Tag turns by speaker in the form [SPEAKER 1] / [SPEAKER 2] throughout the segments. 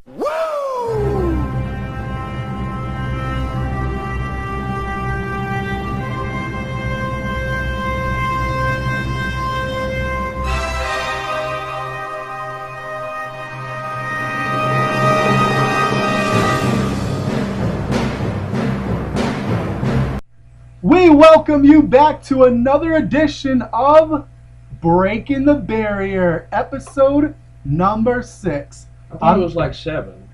[SPEAKER 1] We welcome you back to another edition of Breaking the Barrier, episode number 6.
[SPEAKER 2] I thought it was like 7.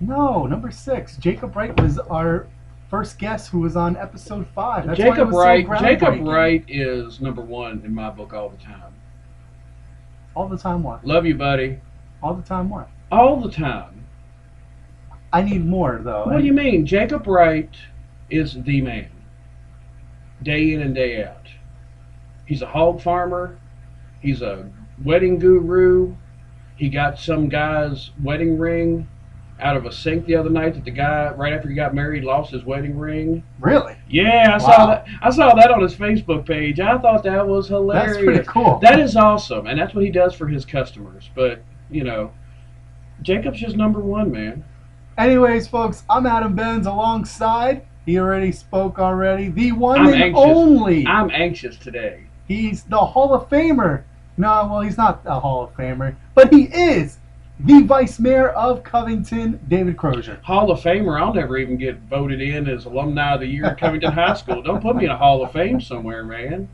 [SPEAKER 1] No, number 6. Jacob Wright was our first guest who was on episode 5. That's
[SPEAKER 2] Jacob
[SPEAKER 1] why it was
[SPEAKER 2] Wright.
[SPEAKER 1] so
[SPEAKER 2] Jacob
[SPEAKER 1] groundbreaking.
[SPEAKER 2] Wright is number 1 in my book all the time.
[SPEAKER 1] All the time what?
[SPEAKER 2] Love you, buddy.
[SPEAKER 1] All the time what?
[SPEAKER 2] All the time.
[SPEAKER 1] I need more, though.
[SPEAKER 2] What do you mean? Jacob Wright is the man. Day in and day out. He's a hog farmer. He's a wedding guru. He got some guy's wedding ring out of a sink the other night that the guy, right after he got married, lost his wedding ring.
[SPEAKER 1] Really?
[SPEAKER 2] Yeah, I saw that on his Facebook page. I thought that was hilarious.
[SPEAKER 1] That's pretty cool.
[SPEAKER 2] That is awesome, and that's what he does for his customers. But, you know, Jacob's just number 1, man.
[SPEAKER 1] Anyways, folks, I'm Adam Benz alongside, he already spoke already, the one
[SPEAKER 2] I'm
[SPEAKER 1] and
[SPEAKER 2] anxious.
[SPEAKER 1] only.
[SPEAKER 2] I'm anxious today.
[SPEAKER 1] He's the Hall of Famer. No, well, he's not a Hall of Famer, but he is the Vice Mayor of Covington, David Crosier.
[SPEAKER 2] Hall of Famer, I'll never even get voted in as Alumni of the Year at Covington High School. Don't put me in a Hall of Fame somewhere, man.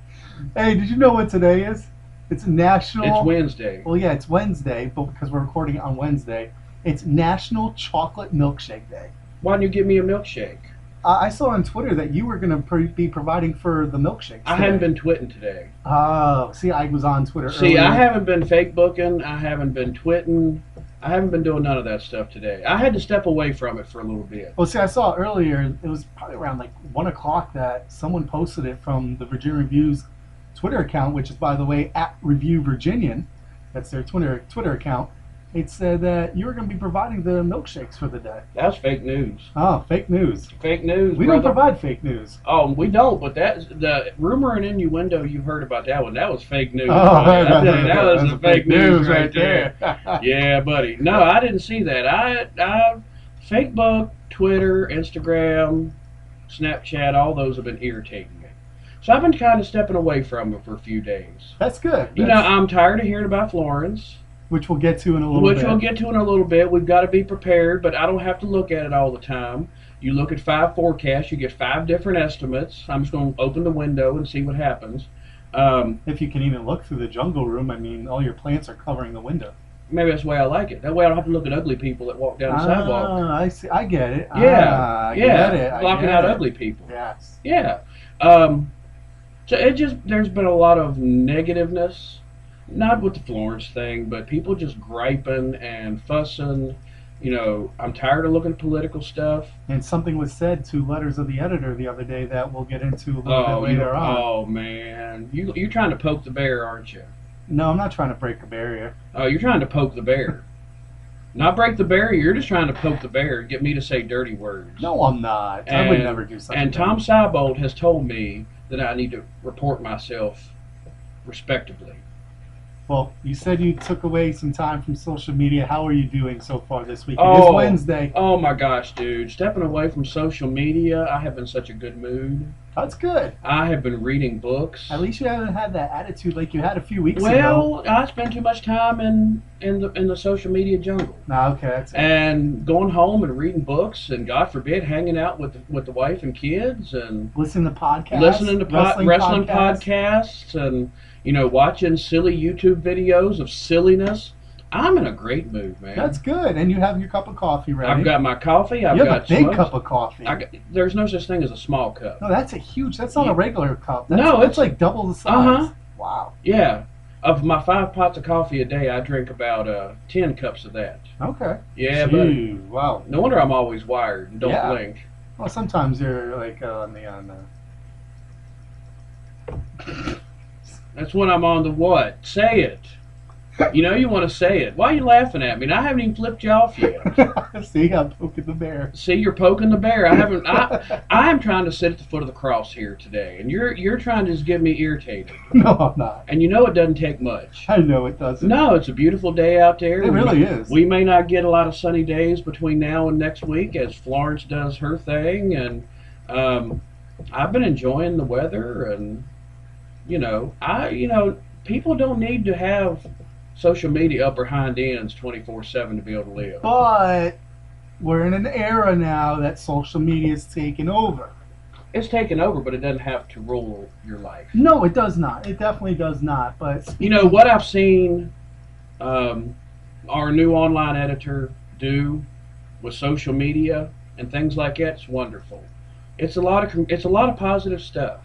[SPEAKER 1] Hey, did you know what today is? It's National...
[SPEAKER 2] It's Wednesday.
[SPEAKER 1] Well, yeah, it's Wednesday, but because we're recording it on Wednesday, it's National Chocolate Milkshake Day.
[SPEAKER 2] Why didn't you give me a milkshake?
[SPEAKER 1] I saw on Twitter that you were going to be providing for the milkshakes
[SPEAKER 2] I
[SPEAKER 1] today.
[SPEAKER 2] hadn't been twitting today.
[SPEAKER 1] Oh, see, I was on Twitter
[SPEAKER 2] See,
[SPEAKER 1] earlier.
[SPEAKER 2] I haven't been fake booking. I haven't been twitting. I haven't been doing none of that stuff today. I had to step away from it for a little bit.
[SPEAKER 1] Well, see, I saw earlier, it was probably around like 1 o'clock that someone posted it from the Virginia Review's Twitter account, which is, by the way, at Review Virginian. That's their Twitter account. It said that you were going to be providing the milkshakes for the day.
[SPEAKER 2] That's fake news.
[SPEAKER 1] Oh, fake news.
[SPEAKER 2] Fake news,
[SPEAKER 1] We
[SPEAKER 2] brother.
[SPEAKER 1] don't provide fake news.
[SPEAKER 2] Oh, we don't, but that's the rumor and innuendo you heard about that one. That was fake news.
[SPEAKER 1] Oh,
[SPEAKER 2] buddy.
[SPEAKER 1] that
[SPEAKER 2] that was the fake news right
[SPEAKER 1] there.
[SPEAKER 2] there. Yeah, buddy. No, I didn't see that. I Facebook, Twitter, Instagram, Snapchat, all those have been irritating me. So I've been kind of stepping away from it for a few days.
[SPEAKER 1] That's good.
[SPEAKER 2] You know, I'm tired of hearing about Florence.
[SPEAKER 1] Which we'll get to in a little bit.
[SPEAKER 2] Which we'll get to in a little bit. We've got to be prepared, but I don't have to look at it all the time. You look at 5 forecasts, you get 5 different estimates. I'm just going to open the window and see what happens.
[SPEAKER 1] If you can even look through the jungle room, I mean, all your plants are covering the window.
[SPEAKER 2] Maybe that's the way I like it. That way I don't have to look at ugly people that walk down the sidewalk.
[SPEAKER 1] I see. I get it.
[SPEAKER 2] Yeah,
[SPEAKER 1] I get it. I
[SPEAKER 2] blocking
[SPEAKER 1] get
[SPEAKER 2] out
[SPEAKER 1] it.
[SPEAKER 2] ugly people.
[SPEAKER 1] Yes.
[SPEAKER 2] Yeah. So there's been a lot of negativeness. Not with the Florence thing, but people just griping and fussing. You know, I'm tired of looking at political stuff.
[SPEAKER 1] And something was said to letters of the editor the other day that we'll get into a little bit later on.
[SPEAKER 2] Oh, man. You're trying to poke the bear, aren't you?
[SPEAKER 1] No, I'm not trying to break a barrier.
[SPEAKER 2] Oh, you're trying to poke the bear. Not break the barrier, you're just trying to poke the bear and get me to say dirty words.
[SPEAKER 1] No, I'm not. I would never do something.
[SPEAKER 2] And Tom Seibold has told me that I need to report myself respectably.
[SPEAKER 1] Well, you said you took away some time from social media. How are you doing so far this week?
[SPEAKER 2] Oh,
[SPEAKER 1] It is Wednesday.
[SPEAKER 2] Oh my gosh, dude. Stepping away from social media, I have been such a good mood.
[SPEAKER 1] That's good.
[SPEAKER 2] I have been reading books.
[SPEAKER 1] At least you haven't had that attitude like you had a few weeks ago.
[SPEAKER 2] Well, I spend too much time in the social media jungle.
[SPEAKER 1] Nah, okay, that's it.
[SPEAKER 2] And going home and reading books, and God forbid, hanging out with the wife and kids, and
[SPEAKER 1] Listening to podcasts.
[SPEAKER 2] listening to wrestling podcasts, and watching silly YouTube videos of silliness. I'm in a great mood, man.
[SPEAKER 1] That's good. And you have your cup of coffee ready.
[SPEAKER 2] I've got my coffee. I've
[SPEAKER 1] you
[SPEAKER 2] got
[SPEAKER 1] have a big
[SPEAKER 2] smokes.
[SPEAKER 1] cup of coffee.
[SPEAKER 2] There's no such thing as a small cup.
[SPEAKER 1] No, that's a huge. That's not
[SPEAKER 2] Yeah.
[SPEAKER 1] a regular cup.
[SPEAKER 2] No,
[SPEAKER 1] that's
[SPEAKER 2] it's
[SPEAKER 1] like double the size.
[SPEAKER 2] Uh-huh.
[SPEAKER 1] Wow.
[SPEAKER 2] Yeah. Of my 5 pots of coffee a day, I drink about 10 cups of that.
[SPEAKER 1] Okay.
[SPEAKER 2] Yeah, but
[SPEAKER 1] Gee, wow.
[SPEAKER 2] no wonder I'm always wired and don't
[SPEAKER 1] Yeah.
[SPEAKER 2] blink.
[SPEAKER 1] Well, sometimes you're like on the
[SPEAKER 2] That's when I'm on the what? Say it. You know you want to say it. Why are you laughing at me? And I haven't even flipped you off yet.
[SPEAKER 1] See, I'm poking the bear.
[SPEAKER 2] See, you're poking the bear. I am trying to sit at the foot of the cross here today, and you're trying to just get me irritated.
[SPEAKER 1] No, I'm not.
[SPEAKER 2] And you know it doesn't take much.
[SPEAKER 1] I know it doesn't.
[SPEAKER 2] No, it's a beautiful day out there.
[SPEAKER 1] It really is.
[SPEAKER 2] We may not get a lot of sunny days between now and next week as Florence does her thing, and I've been enjoying the weather, and people don't need to have social media upper hind ends 24/7 to be able to live.
[SPEAKER 1] But we're in an era now that social media is taking over.
[SPEAKER 2] It's taken over, but it doesn't have to rule your life.
[SPEAKER 1] No, it does not. It definitely does not. But
[SPEAKER 2] You know what I've seen our new online editor do with social media and things like that? It's wonderful. It's a lot of positive stuff.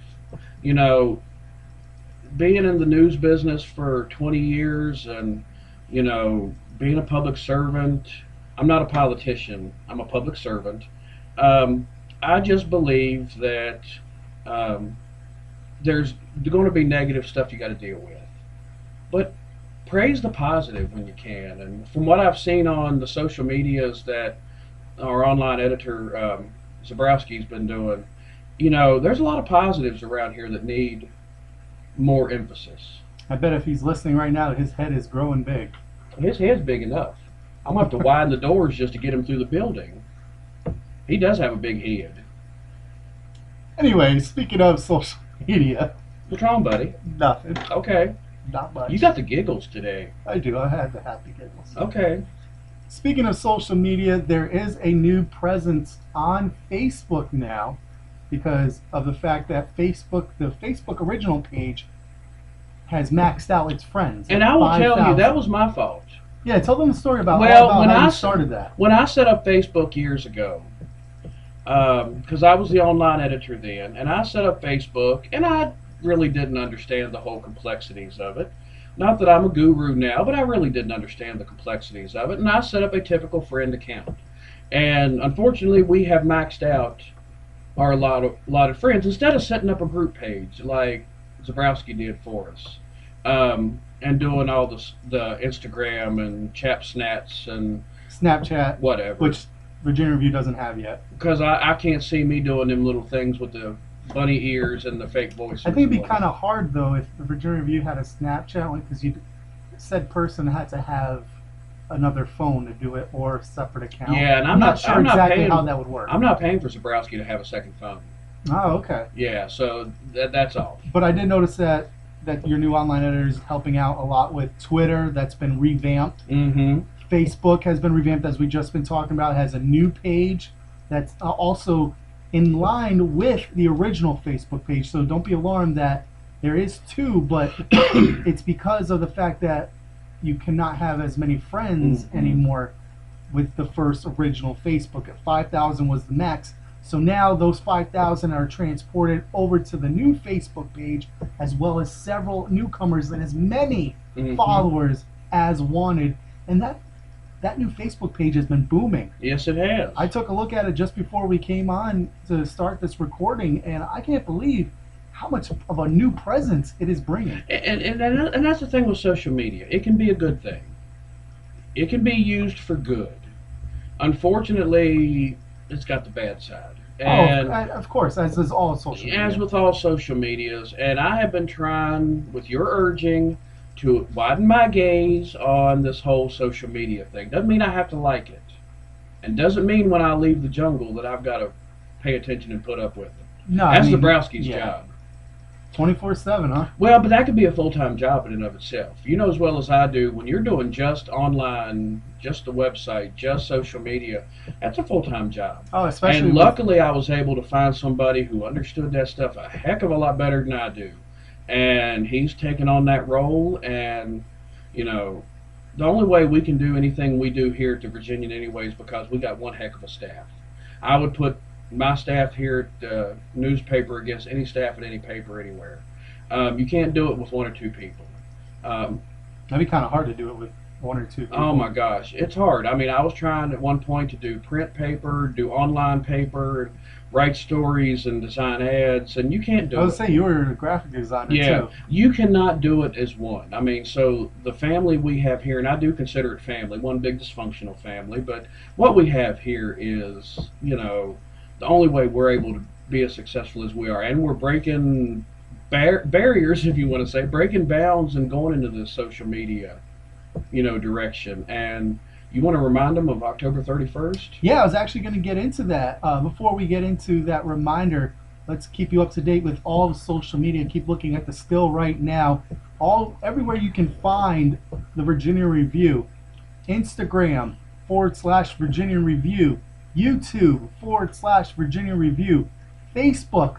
[SPEAKER 2] You know, being in the news business for 20 years and being a public servant. I'm not a politician. I'm a public servant. I just believe that there's going to be negative stuff you got to deal with, but praise the positive when you can. And from what I've seen on the social medias that our online editor Zabrowski's been doing, there's a lot of positives around here that need more emphasis.
[SPEAKER 1] I bet if he's listening right now, his head is growing big.
[SPEAKER 2] His head's big enough. I'm going to have to widen the doors just to get him through the building. He does have a big head.
[SPEAKER 1] Anyway, speaking of social media.
[SPEAKER 2] What's wrong, buddy?
[SPEAKER 1] Nothing.
[SPEAKER 2] Okay.
[SPEAKER 1] Not much.
[SPEAKER 2] You got the giggles today.
[SPEAKER 1] I do. I had the happy giggles.
[SPEAKER 2] Okay.
[SPEAKER 1] Speaking of social media, there is a new presence on Facebook now because of the fact that the Facebook original page has maxed out its friends.
[SPEAKER 2] And I will tell you, that was my fault.
[SPEAKER 1] Yeah, tell them the story about,
[SPEAKER 2] when
[SPEAKER 1] how you started that.
[SPEAKER 2] When I set up Facebook years ago, because I was the online editor then, and I set up Facebook, and I really didn't understand the whole complexities of it. Not that I'm a guru now, but I really didn't understand the complexities of it, and I set up a typical friend account. And unfortunately, we have maxed out our allotted friends instead of setting up a group page like Zabrowski did for us, and doing all the Instagram and Chap Snats and
[SPEAKER 1] Snapchat,
[SPEAKER 2] whatever,
[SPEAKER 1] which Virginia Review doesn't have yet.
[SPEAKER 2] Because I can't see me doing them little things with the bunny ears and the fake voices.
[SPEAKER 1] I think it'd be kind of hard though if the Virginia Review had a Snapchat one, because said person had to have another phone to do it or a separate account.
[SPEAKER 2] Yeah, and
[SPEAKER 1] I'm not sure exactly how that would work.
[SPEAKER 2] I'm not paying for Zabrowski to have a second phone.
[SPEAKER 1] Oh, okay.
[SPEAKER 2] Yeah, so that's all.
[SPEAKER 1] But I did notice that your new online editor is helping out a lot with Twitter. That's been revamped.
[SPEAKER 2] Mm-hmm.
[SPEAKER 1] Facebook has been revamped, as we just been talking about. It has a new page that's also in line with the original Facebook page. So don't be alarmed that there is two, but it's because of the fact that you cannot have as many friends anymore with the first original Facebook. At 5,000 was the max. So now those 5,000 are transported over to the new Facebook page, as well as several newcomers and as many followers as wanted. And that new Facebook page has been booming.
[SPEAKER 2] Yes, it has.
[SPEAKER 1] I took a look at it just before we came on to start this recording, and I can't believe how much of a new presence it is bringing.
[SPEAKER 2] And that's the thing with social media. It can be a good thing. It can be used for good. Unfortunately, it's got the bad side. And
[SPEAKER 1] of course, as is all social media.
[SPEAKER 2] As with all social medias. And I have been trying, with your urging, to widen my gaze on this whole social media thing. Doesn't mean I have to like it. And doesn't mean when I leave the jungle that I've got to pay attention and put up with it.
[SPEAKER 1] No,
[SPEAKER 2] That's Zabrowski's job.
[SPEAKER 1] 24/7, huh?
[SPEAKER 2] Well, but that could be a full-time job in and of itself. You know as well as I do, when you're doing just online, just the website, just social media, that's a full-time job.
[SPEAKER 1] Oh, especially.
[SPEAKER 2] And luckily I was able to find somebody who understood that stuff a heck of a lot better than I do. And he's taken on that role, and, the only way we can do anything we do here at the Virginian anyway is because we got one heck of a staff. I would put my staff here at the newspaper against any staff at any paper anywhere. You can't do it with one or two people.
[SPEAKER 1] That'd be kind of hard to do it with one or two people.
[SPEAKER 2] Oh my gosh, it's hard. I mean, I was trying at one point to do print paper, do online paper, write stories and design ads, and you can't do
[SPEAKER 1] I
[SPEAKER 2] it.
[SPEAKER 1] was saying you were a graphic designer
[SPEAKER 2] Yeah,
[SPEAKER 1] too.
[SPEAKER 2] you cannot do it as one. I mean, so the family we have here, and I do consider it family, one big dysfunctional family, but what we have here is, the only way we're able to be as successful as we are, and we're breaking barriers, if you want to say, breaking bounds and going into the social media, direction. And you want to remind them of October 31st?
[SPEAKER 1] Yeah, I was actually going to get into that. Before we get into that reminder, let's keep you up to date with all the social media. Keep looking at the still right now. Everywhere you can find the Virginia Review. Instagram /Virginia Review. YouTube /Virginia Review. Facebook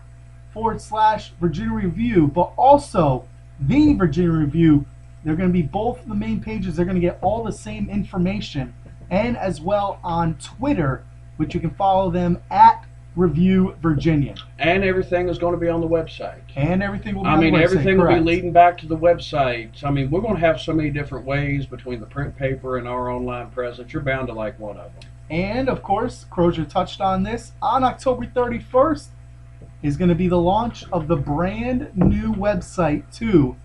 [SPEAKER 1] /Virginia Review. But also the Virginia Review. They're going to be both the main pages. They're going to get all the same information. And as well on Twitter, which you can follow them at Review Virginia.
[SPEAKER 2] And everything is going to be on the website.
[SPEAKER 1] And everything will be on the website.
[SPEAKER 2] Everything
[SPEAKER 1] correct.
[SPEAKER 2] will be leading back to the website. I mean, we're going to have so many different ways between the print paper and our online presence. You're bound to like one of them.
[SPEAKER 1] And, of course, Crosier touched on this. On October 31st is going to be the launch of the brand new website to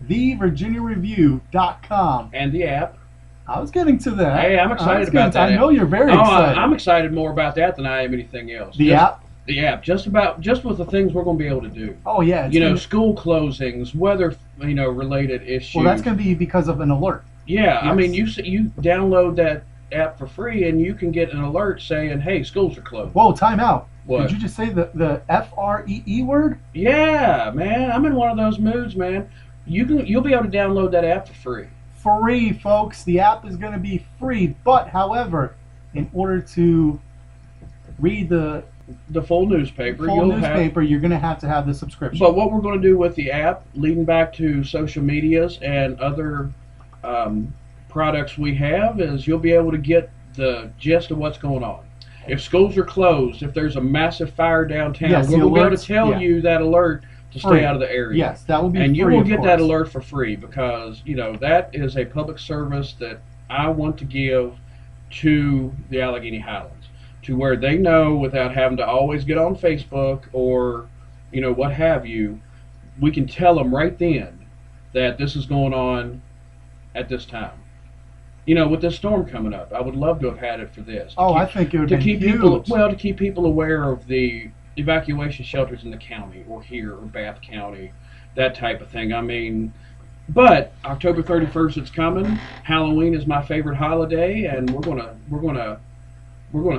[SPEAKER 1] thevirginiareview.com.
[SPEAKER 2] And the app.
[SPEAKER 1] I was getting to that.
[SPEAKER 2] Hey, I'm excited about that.
[SPEAKER 1] I know you're very excited.
[SPEAKER 2] I'm excited more about that than I am anything else.
[SPEAKER 1] The app?
[SPEAKER 2] The app. Just with the things we're going to be able to do.
[SPEAKER 1] Oh, yeah.
[SPEAKER 2] School closings, weather, related issues.
[SPEAKER 1] Well, that's going to be because of an alert.
[SPEAKER 2] Yeah.
[SPEAKER 1] Yes.
[SPEAKER 2] I mean, you download that app for free and you can get an alert saying, hey, schools are closed.
[SPEAKER 1] Whoa, time out.
[SPEAKER 2] What?
[SPEAKER 1] Did you just say the FREE word?
[SPEAKER 2] Yeah, man. I'm in one of those moods, man. You'll be able to download that app for free.
[SPEAKER 1] Free, folks. The app is going to be free, but however, in order to read the
[SPEAKER 2] full newspaper,
[SPEAKER 1] you're going to have the subscription.
[SPEAKER 2] But what we're going to do with the app, leading back to social medias and other products we have, is you'll be able to get the gist of what's going on. If schools are closed, if there's a massive fire downtown,
[SPEAKER 1] yes,
[SPEAKER 2] we'll be able to tell you that alert to stay out of the area.
[SPEAKER 1] Yes, that will be free.
[SPEAKER 2] And you will get that alert for free because, that is a public service that I want to give to the Alleghany Highlands, to where they know without having to always get on Facebook or, what have you, we can tell them right then that this is going on at this time. With this storm coming up, I would love to have had it for this.
[SPEAKER 1] I think it would be huge.
[SPEAKER 2] To keep people aware of the evacuation shelters in the county or here or Bath County, that type of thing. I mean, but October 31st it's coming. Halloween is my favorite holiday, and we're gonna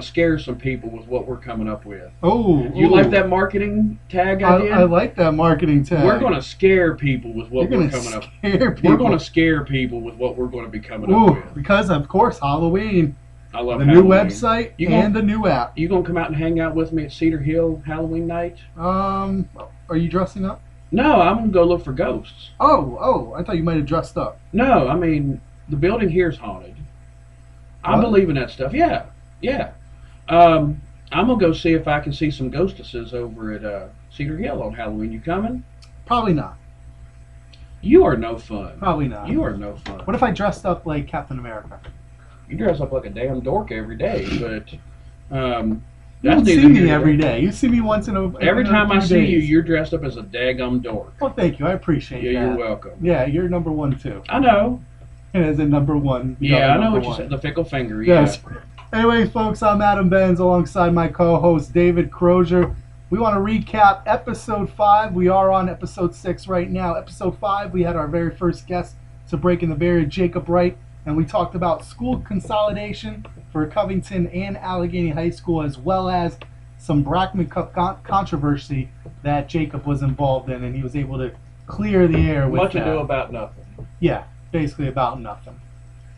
[SPEAKER 2] scare some people with what we're coming up with. You like that marketing tag I did?
[SPEAKER 1] I like that marketing tag.
[SPEAKER 2] We're gonna scare people with what we're coming up with. We're gonna scare people with what we're gonna be coming up with.
[SPEAKER 1] Because of course Halloween.
[SPEAKER 2] I love
[SPEAKER 1] the
[SPEAKER 2] Halloween.
[SPEAKER 1] New website and the new app.
[SPEAKER 2] You gonna come out and hang out with me at Cedar Hill Halloween night?
[SPEAKER 1] Are you dressing up?
[SPEAKER 2] No, I'm gonna go look for ghosts.
[SPEAKER 1] Oh, I thought you might have dressed up.
[SPEAKER 2] No, I mean the building here is haunted. I believe in that stuff. Yeah. I'm gonna go see if I can see some ghostesses over at Cedar Hill on Halloween. You coming?
[SPEAKER 1] Probably not.
[SPEAKER 2] You are no fun.
[SPEAKER 1] Probably not.
[SPEAKER 2] You are no fun.
[SPEAKER 1] What if I dressed up like Captain America?
[SPEAKER 2] You dress up like a damn dork every day, but
[SPEAKER 1] you don't see me every day. You see me once in a
[SPEAKER 2] every time I see
[SPEAKER 1] days.
[SPEAKER 2] you, you're dressed up as a daggum dork.
[SPEAKER 1] Well, thank you. I appreciate that.
[SPEAKER 2] Yeah, you're welcome.
[SPEAKER 1] Yeah, you're number one too.
[SPEAKER 2] I know.
[SPEAKER 1] As in number one.
[SPEAKER 2] Yeah, I know what you said. The fickle finger.
[SPEAKER 1] Yes.
[SPEAKER 2] Yeah.
[SPEAKER 1] Anyways, folks, I'm Adam Benz alongside my co-host David Crosier. We want to recap episode 5. We are on episode 6 right now. Episode 5, we had our very first guest to Breaking the Barrier, Jacob Wright, and we talked about school consolidation for Covington and Alleghany High School, as well as some Brackman Cup controversy that Jacob was involved in, and he was able to clear the air with
[SPEAKER 2] Much ado about nothing.
[SPEAKER 1] Yeah, basically about nothing.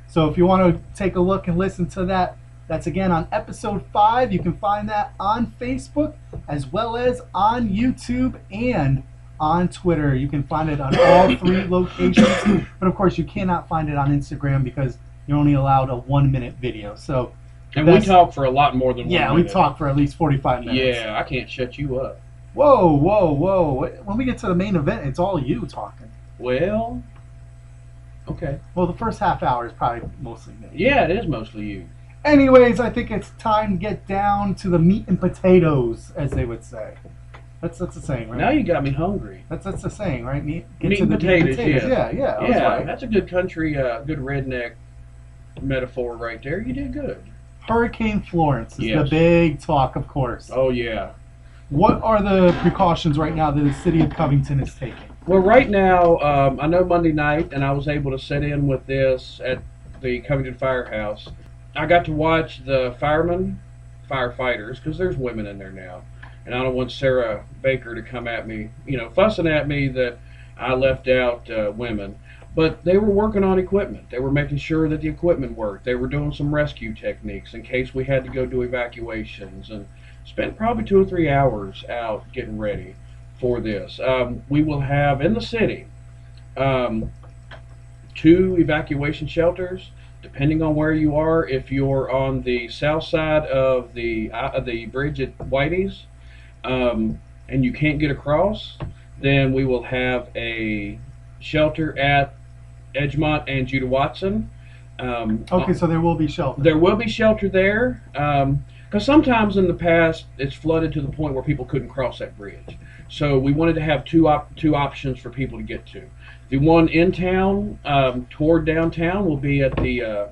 [SPEAKER 1] So if you want to take a look and listen to that, that's again on episode 5. You can find that on Facebook as well as on YouTube and on Twitter. You can find it on all 3 locations. But of course, you cannot find it on Instagram because you're only allowed a 1-minute video. So,
[SPEAKER 2] and we talk for a lot more than 1 minute.
[SPEAKER 1] Yeah, we talk for at least 45 minutes.
[SPEAKER 2] Yeah, I can't shut you up.
[SPEAKER 1] Whoa. When we get to the main event, it's all you talking.
[SPEAKER 2] Well, Okay.
[SPEAKER 1] Well, the first half hour is probably mostly me.
[SPEAKER 2] Yeah, it is mostly you.
[SPEAKER 1] Anyways, I think it's time to get down to the meat and potatoes, as they would say. That's a saying, right?
[SPEAKER 2] Now you got me hungry.
[SPEAKER 1] That's a saying, right? Get
[SPEAKER 2] Meat
[SPEAKER 1] to
[SPEAKER 2] and
[SPEAKER 1] the
[SPEAKER 2] potatoes,
[SPEAKER 1] Yeah, yeah. I was
[SPEAKER 2] Yeah,
[SPEAKER 1] right.
[SPEAKER 2] that's a good country, good redneck metaphor right there. You did good.
[SPEAKER 1] Hurricane Florence is the
[SPEAKER 2] Yes.
[SPEAKER 1] big talk, of course.
[SPEAKER 2] Oh, yeah.
[SPEAKER 1] What are the precautions right now that the city of Covington is taking?
[SPEAKER 2] Well, right now, I know Monday night, and I was able to sit in with this at the Covington Firehouse. I got to watch the firefighters, because there's women in there now. And I don't want Sarah Baker to come at me, fussing at me that I left out women. But they were working on equipment. They were making sure that the equipment worked. They were doing some rescue techniques in case we had to go do evacuations, and spent probably 2 or 3 hours out getting ready for this. We will have in the city 2 evacuation shelters, depending on where you are. If you're on the south side of the bridge at Whitey's, and you can't get across, then we will have a shelter at Edgemont and Judah Watson.
[SPEAKER 1] Okay, so there will be shelter.
[SPEAKER 2] There will be shelter there, because sometimes in the past it's flooded to the point where people couldn't cross that bridge. So we wanted to have two options for people to get to. The one in town, toward downtown, will be at the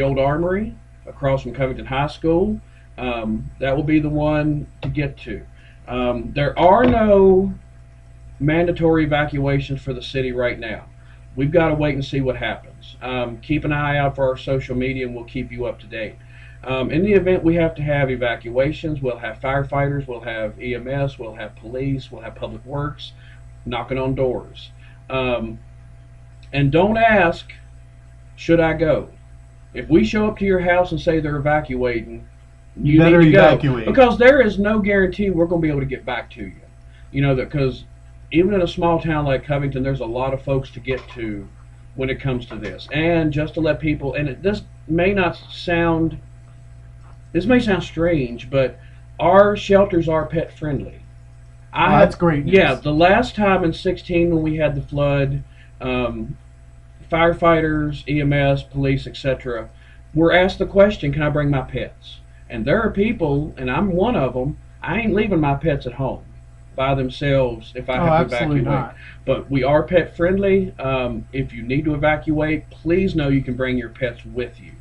[SPEAKER 2] old Armory across from Covington High School. That will be the one to get to. There are no mandatory evacuations for the city right now. We've got to wait and see what happens. Keep an eye out for our social media, and we'll keep you up to date. In the event we have to have evacuations, we'll have firefighters, we'll have EMS, we'll have police, we'll have public works knocking on doors. And don't ask, should I go? If we show up to your house and say they're evacuating, you
[SPEAKER 1] better
[SPEAKER 2] need to
[SPEAKER 1] evacuate.
[SPEAKER 2] go, because there is no guarantee we're going to be able to get back to you. Because even in a small town like Covington, there's a lot of folks to get to when it comes to this. And just to let people, and this may sound strange, but our shelters are pet friendly.
[SPEAKER 1] That's great news.
[SPEAKER 2] Yeah, the last time in 2016 when we had the flood, firefighters, EMS, police, etc., were asked the question, can I bring my pets? And there are people, and I'm one of them, I ain't leaving my pets at home by themselves if I have to evacuate.
[SPEAKER 1] Not.
[SPEAKER 2] But we are pet friendly. If you need to evacuate, please know you can bring your pets with you.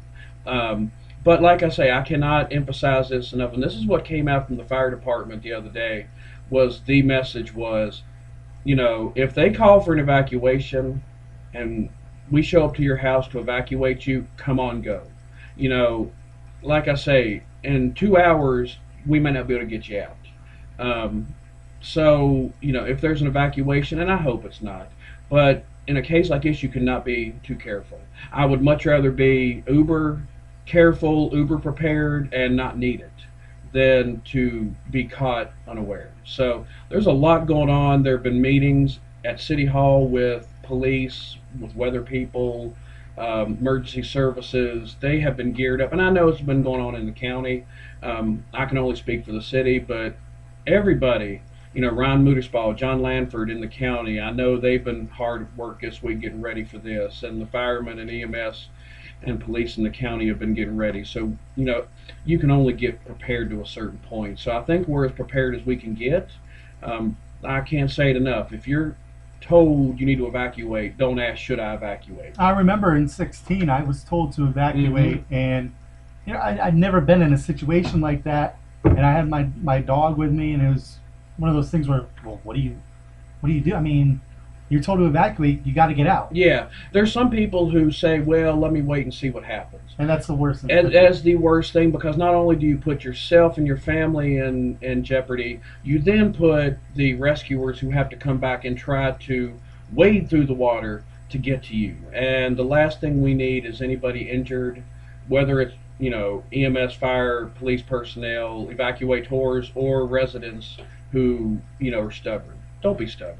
[SPEAKER 2] But like I say, I cannot emphasize this enough, and this is what came out from the fire department the other day, the message was, if they call for an evacuation and we show up to your house to evacuate you, come on, go. Like I say, in 2 hours, we may not be able to get you out. So, if there's an evacuation, and I hope it's not, but in a case like this, you cannot be too careful. I would much rather be uber careful, uber prepared, and not need it than to be caught unaware. So there's a lot going on. There have been meetings at City Hall with police, with weather people, emergency services. They have been geared up, and I know it's been going on in the county. I can only speak for the city, but everybody, Ron Mooterspaw, John Lanford in the county, I know they've been hard at work this week getting ready for this, and the firemen and EMS and police in the county have been getting ready. So, you can only get prepared to a certain point. So I think we're as prepared as we can get. I can't say it enough. If you're told you need to evacuate, don't ask, should I evacuate?
[SPEAKER 1] I remember in 2016, I was told to evacuate, and I'd never been in a situation like that, and I had my dog with me, and it was one of those things where, well, what do you do? I mean, you're told to evacuate, you got to get out.
[SPEAKER 2] Yeah, there's some people who say, well, let me wait and see what happens.
[SPEAKER 1] And that's the worst thing.
[SPEAKER 2] As the worst thing, because not only do you put yourself and your family in jeopardy, you then put the rescuers who have to come back and try to wade through the water to get to you. And the last thing we need is anybody injured, whether it's EMS, fire, police personnel, evacuators, or residents who are stubborn. Don't be stubborn.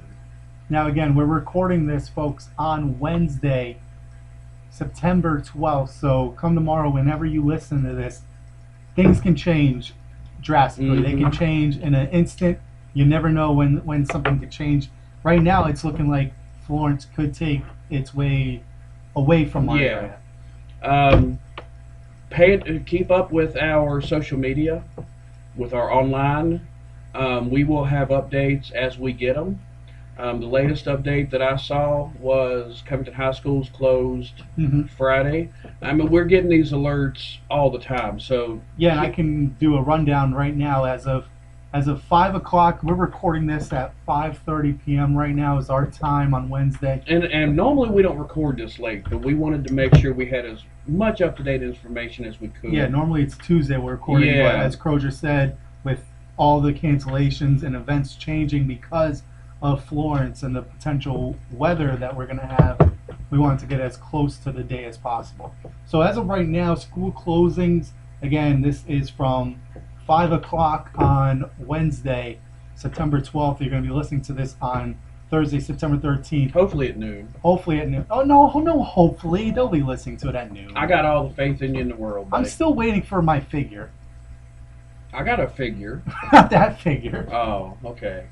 [SPEAKER 1] Now again, we're recording this, folks, on Wednesday, September 12th. So come tomorrow, whenever you listen to this, things can change drastically.
[SPEAKER 2] Mm-hmm.
[SPEAKER 1] They can change in an instant. You never know when something could change. Right now, it's looking like Florence could take its way away from our
[SPEAKER 2] Yeah.
[SPEAKER 1] area.
[SPEAKER 2] Keep up with our social media, with our online. We will have updates as we get them. The latest update that I saw was Covington High School's closed
[SPEAKER 1] Hmm.
[SPEAKER 2] Friday. I mean, we're getting these alerts all the time. So
[SPEAKER 1] Yeah, and I can do a rundown right now as of 5 o'clock. We're recording this at 5:30 p.m. right now is our time on Wednesday.
[SPEAKER 2] and normally we don't record this late, but we wanted to make sure we had as much up to date information as we could.
[SPEAKER 1] Yeah, normally it's Tuesday we're recording, but
[SPEAKER 2] Yeah.
[SPEAKER 1] as Crosier said, with all the cancellations and events changing because of Florence and the potential weather that we're going to have, we wanted to get as close to the day as possible. So as of right now, school closings, again, this is from 5 o'clock on Wednesday, September 12th. You're going to be listening to this on Thursday, September 13th.
[SPEAKER 2] Hopefully at noon.
[SPEAKER 1] Hopefully at noon. Oh, no, hopefully. They'll be listening to it at noon.
[SPEAKER 2] I got all the faith in you in the world,
[SPEAKER 1] I'm
[SPEAKER 2] buddy.
[SPEAKER 1] still waiting for my figure.
[SPEAKER 2] I got a figure.
[SPEAKER 1] Not that figure.
[SPEAKER 2] Oh, okay.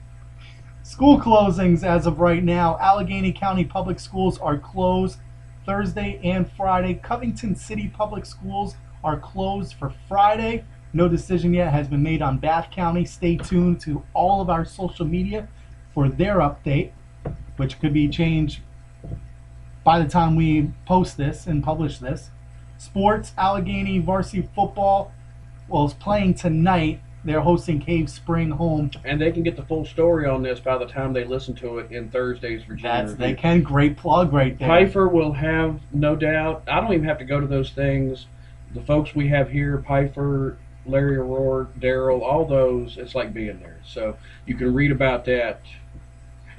[SPEAKER 1] School closings as of right now. Alleghany County Public Schools are closed Thursday and Friday. Covington City Public Schools are closed for Friday. No decision yet has been made on Bath County. Stay tuned to all of our social media for their update, which could be changed by the time we post this and publish this. Sports, Alleghany varsity football, is playing tonight. They're hosting Cave Spring home.
[SPEAKER 2] And they can get the full story on this by the time they listen to it in Thursday's Virginia Review.
[SPEAKER 1] They can. Great plug right there.
[SPEAKER 2] Pfeiffer will have, no doubt, I don't even have to go to those things. The folks we have here, Pfeiffer, Larry O'Rourke, Daryl, all those, it's like being there. So you can read about that.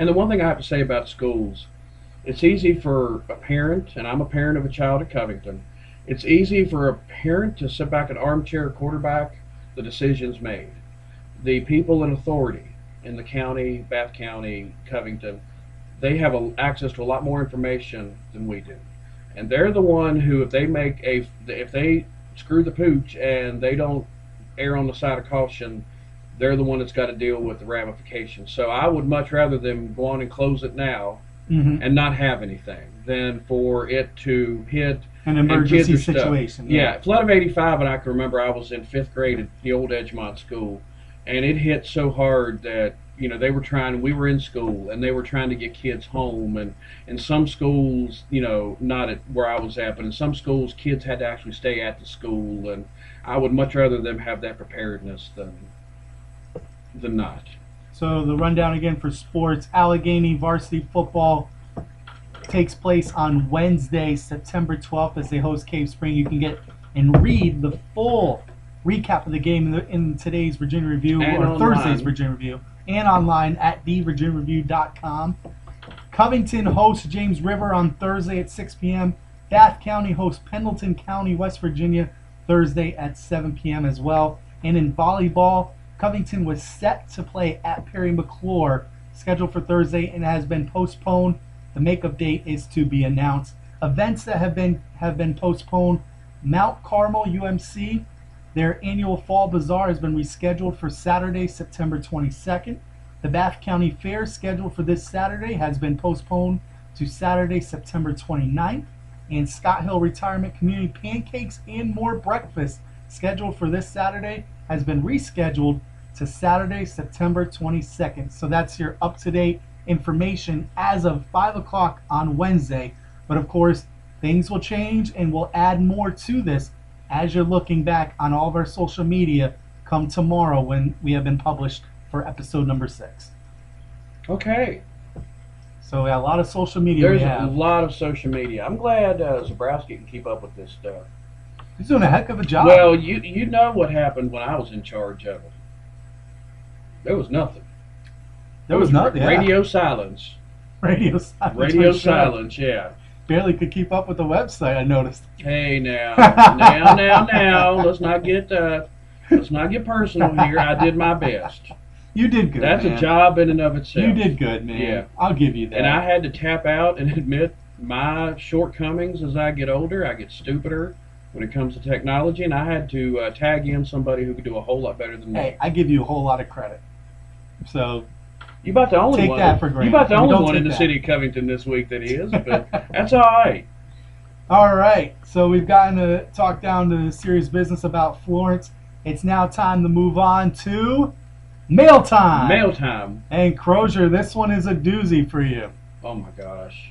[SPEAKER 2] And the one thing I have to say about schools, it's easy for a parent, and I'm a parent of a child at Covington, it's easy for a parent to sit back and armchair quarterback the decisions made. The people in authority in the county, Bath County, Covington, they have access to a lot more information than we do. And they're the one who, if they screw the pooch and they don't err on the side of caution, they're the one that's got to deal with the ramifications. So I would much rather them go on and close it now and not have anything than for it to hit
[SPEAKER 1] an emergency situation.
[SPEAKER 2] Yeah, flood of '85, and I can remember I was in 5th grade at the old Edgemont school, and it hit so hard that they were trying. We were in school, and they were trying to get kids home, and in some schools, not at where I was at, but in some schools, kids had to actually stay at the school, and I would much rather them have that preparedness than not.
[SPEAKER 1] So the rundown again for sports: Alleghany varsity football takes place on Wednesday, September 12th, as they host Cave Spring. You can get and read the full recap of the game in today's Virginia Review,
[SPEAKER 2] and
[SPEAKER 1] or
[SPEAKER 2] online.
[SPEAKER 1] Thursday's Virginia Review, and online at thevirginiareview.com. Covington hosts James River on Thursday at 6 p.m. Bath County hosts Pendleton County, West Virginia, Thursday at 7 p.m. as well. And in volleyball, Covington was set to play at Perry McClure, scheduled for Thursday, and has been postponed. The makeup date is to be announced. Events that have been postponed: Mount Carmel UMC, their annual Fall Bazaar has been rescheduled for Saturday, September 22nd. The Bath County Fair, scheduled for this Saturday, has been postponed to Saturday, September 29th. And Scott Hill Retirement Community Pancakes and More Breakfast, scheduled for this Saturday, has been rescheduled to Saturday, September 22nd. So that's your up-to-date information as of 5 o'clock on Wednesday. But of course, things will change, and we'll add more to this as you're looking back on all of our social media come tomorrow when we have been published for episode number 6.
[SPEAKER 2] Okay.
[SPEAKER 1] So a lot of social media
[SPEAKER 2] There's
[SPEAKER 1] we
[SPEAKER 2] a
[SPEAKER 1] have.
[SPEAKER 2] lot of social media. I'm glad Zabrowski can keep up with this stuff.
[SPEAKER 1] He's doing a heck of a job.
[SPEAKER 2] Well, you know what happened when I was in charge of it. There was nothing.
[SPEAKER 1] There was nothing. Yeah.
[SPEAKER 2] Radio silence.
[SPEAKER 1] Radio silence.
[SPEAKER 2] Radio
[SPEAKER 1] for sure.
[SPEAKER 2] silence, yeah.
[SPEAKER 1] Barely could keep up with the website, I noticed.
[SPEAKER 2] Hey now. Now. Let's not get personal here. I did my best.
[SPEAKER 1] You did good,
[SPEAKER 2] That's
[SPEAKER 1] man.
[SPEAKER 2] a job in and of itself.
[SPEAKER 1] You did good, man.
[SPEAKER 2] Yeah.
[SPEAKER 1] I'll give you that.
[SPEAKER 2] And I had to tap out and admit my shortcomings as I get older. I get stupider when it comes to technology, and I had to tag in somebody who could do a whole lot better than me.
[SPEAKER 1] Hey, I give you a whole lot of credit. So
[SPEAKER 2] You about the only
[SPEAKER 1] take
[SPEAKER 2] one.
[SPEAKER 1] that for
[SPEAKER 2] You
[SPEAKER 1] granted.
[SPEAKER 2] about the
[SPEAKER 1] I mean,
[SPEAKER 2] only
[SPEAKER 1] don't
[SPEAKER 2] one
[SPEAKER 1] take
[SPEAKER 2] in the
[SPEAKER 1] that.
[SPEAKER 2] city of Covington this week that is, but that's all right.
[SPEAKER 1] All right, so we've gotten to talk down to serious business about Florence. It's now time to move on to mail time.
[SPEAKER 2] Mail time.
[SPEAKER 1] And Crosier, this one is a doozy for you.
[SPEAKER 2] Oh my gosh.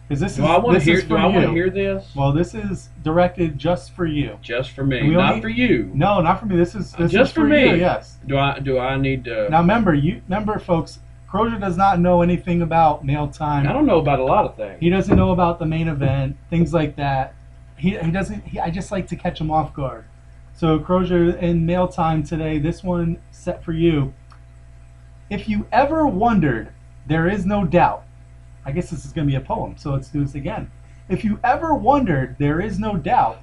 [SPEAKER 1] Because this
[SPEAKER 2] Do I want to hear?
[SPEAKER 1] is
[SPEAKER 2] Do
[SPEAKER 1] for
[SPEAKER 2] I want to
[SPEAKER 1] you.
[SPEAKER 2] hear this?
[SPEAKER 1] Well, this is directed just for you.
[SPEAKER 2] Just for me,
[SPEAKER 1] We
[SPEAKER 2] not
[SPEAKER 1] only-
[SPEAKER 2] for you.
[SPEAKER 1] No, not for me. This is
[SPEAKER 2] Just
[SPEAKER 1] is
[SPEAKER 2] for
[SPEAKER 1] you.
[SPEAKER 2] me.
[SPEAKER 1] Yes.
[SPEAKER 2] Do I need to?
[SPEAKER 1] Now remember, folks. Crosier does not know anything about mail time.
[SPEAKER 2] I don't know about a lot of things.
[SPEAKER 1] He doesn't know about the main event, things like that. He doesn't. I just like to catch him off guard. So Crosier, in mail time today, this one set for you. If you ever wondered, there is no doubt. I guess this is going to be a poem, so let's do this again. If you ever wondered, there is no doubt.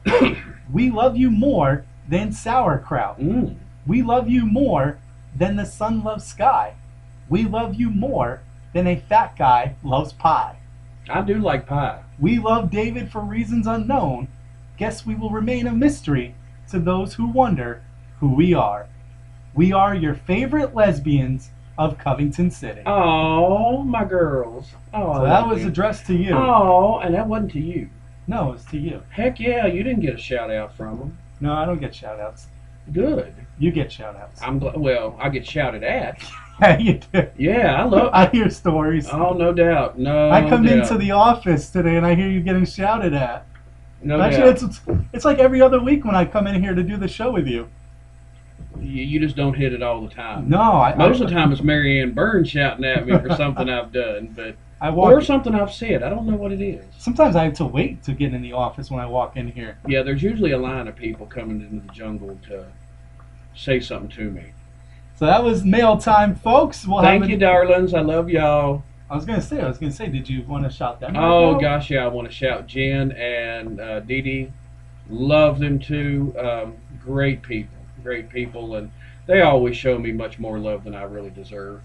[SPEAKER 1] We love you more than sauerkraut.
[SPEAKER 2] Mm.
[SPEAKER 1] We love you more than the sun loves sky. We love you more than a fat guy loves pie.
[SPEAKER 2] I do like pie.
[SPEAKER 1] We love David for reasons unknown. Guess we will remain a mystery to those who wonder who we are. We are your favorite lesbians of Covington City.
[SPEAKER 2] Oh, my girls. Oh,
[SPEAKER 1] So that was addressed to you.
[SPEAKER 2] Oh, and that wasn't to you.
[SPEAKER 1] No, it's to you.
[SPEAKER 2] Heck yeah, you didn't get a shout out from them.
[SPEAKER 1] No, I don't get shout outs.
[SPEAKER 2] Good.
[SPEAKER 1] You get shout outs.
[SPEAKER 2] I'm glad. Well, I get shouted at.
[SPEAKER 1] Yeah, you do.
[SPEAKER 2] Yeah, I love.
[SPEAKER 1] I hear stories.
[SPEAKER 2] Oh, no doubt. No.
[SPEAKER 1] I come
[SPEAKER 2] doubt.
[SPEAKER 1] into the office today and I hear you getting shouted at.
[SPEAKER 2] No
[SPEAKER 1] Actually,
[SPEAKER 2] doubt.
[SPEAKER 1] it's like every other week when I come in here to do the show with you.
[SPEAKER 2] You just don't hit it all the time.
[SPEAKER 1] No,
[SPEAKER 2] Most of the time it's Mary Ann Burns shouting at me for something I've done, but
[SPEAKER 1] I
[SPEAKER 2] or
[SPEAKER 1] walk.
[SPEAKER 2] something I've said. I don't know what it is.
[SPEAKER 1] Sometimes I have to wait to get in the office when I walk in here.
[SPEAKER 2] Yeah, there's usually a line of people coming into the jungle to say something to me.
[SPEAKER 1] So that was mail time, folks. We'll
[SPEAKER 2] Thank
[SPEAKER 1] have
[SPEAKER 2] you,
[SPEAKER 1] it.
[SPEAKER 2] darlings. I love y'all.
[SPEAKER 1] I was gonna say. Did you want to shout them?
[SPEAKER 2] Oh
[SPEAKER 1] out now?
[SPEAKER 2] gosh, yeah. I want to shout Jen and Dee Dee. Love them too. Great people, and they always show me much more love than I really deserve.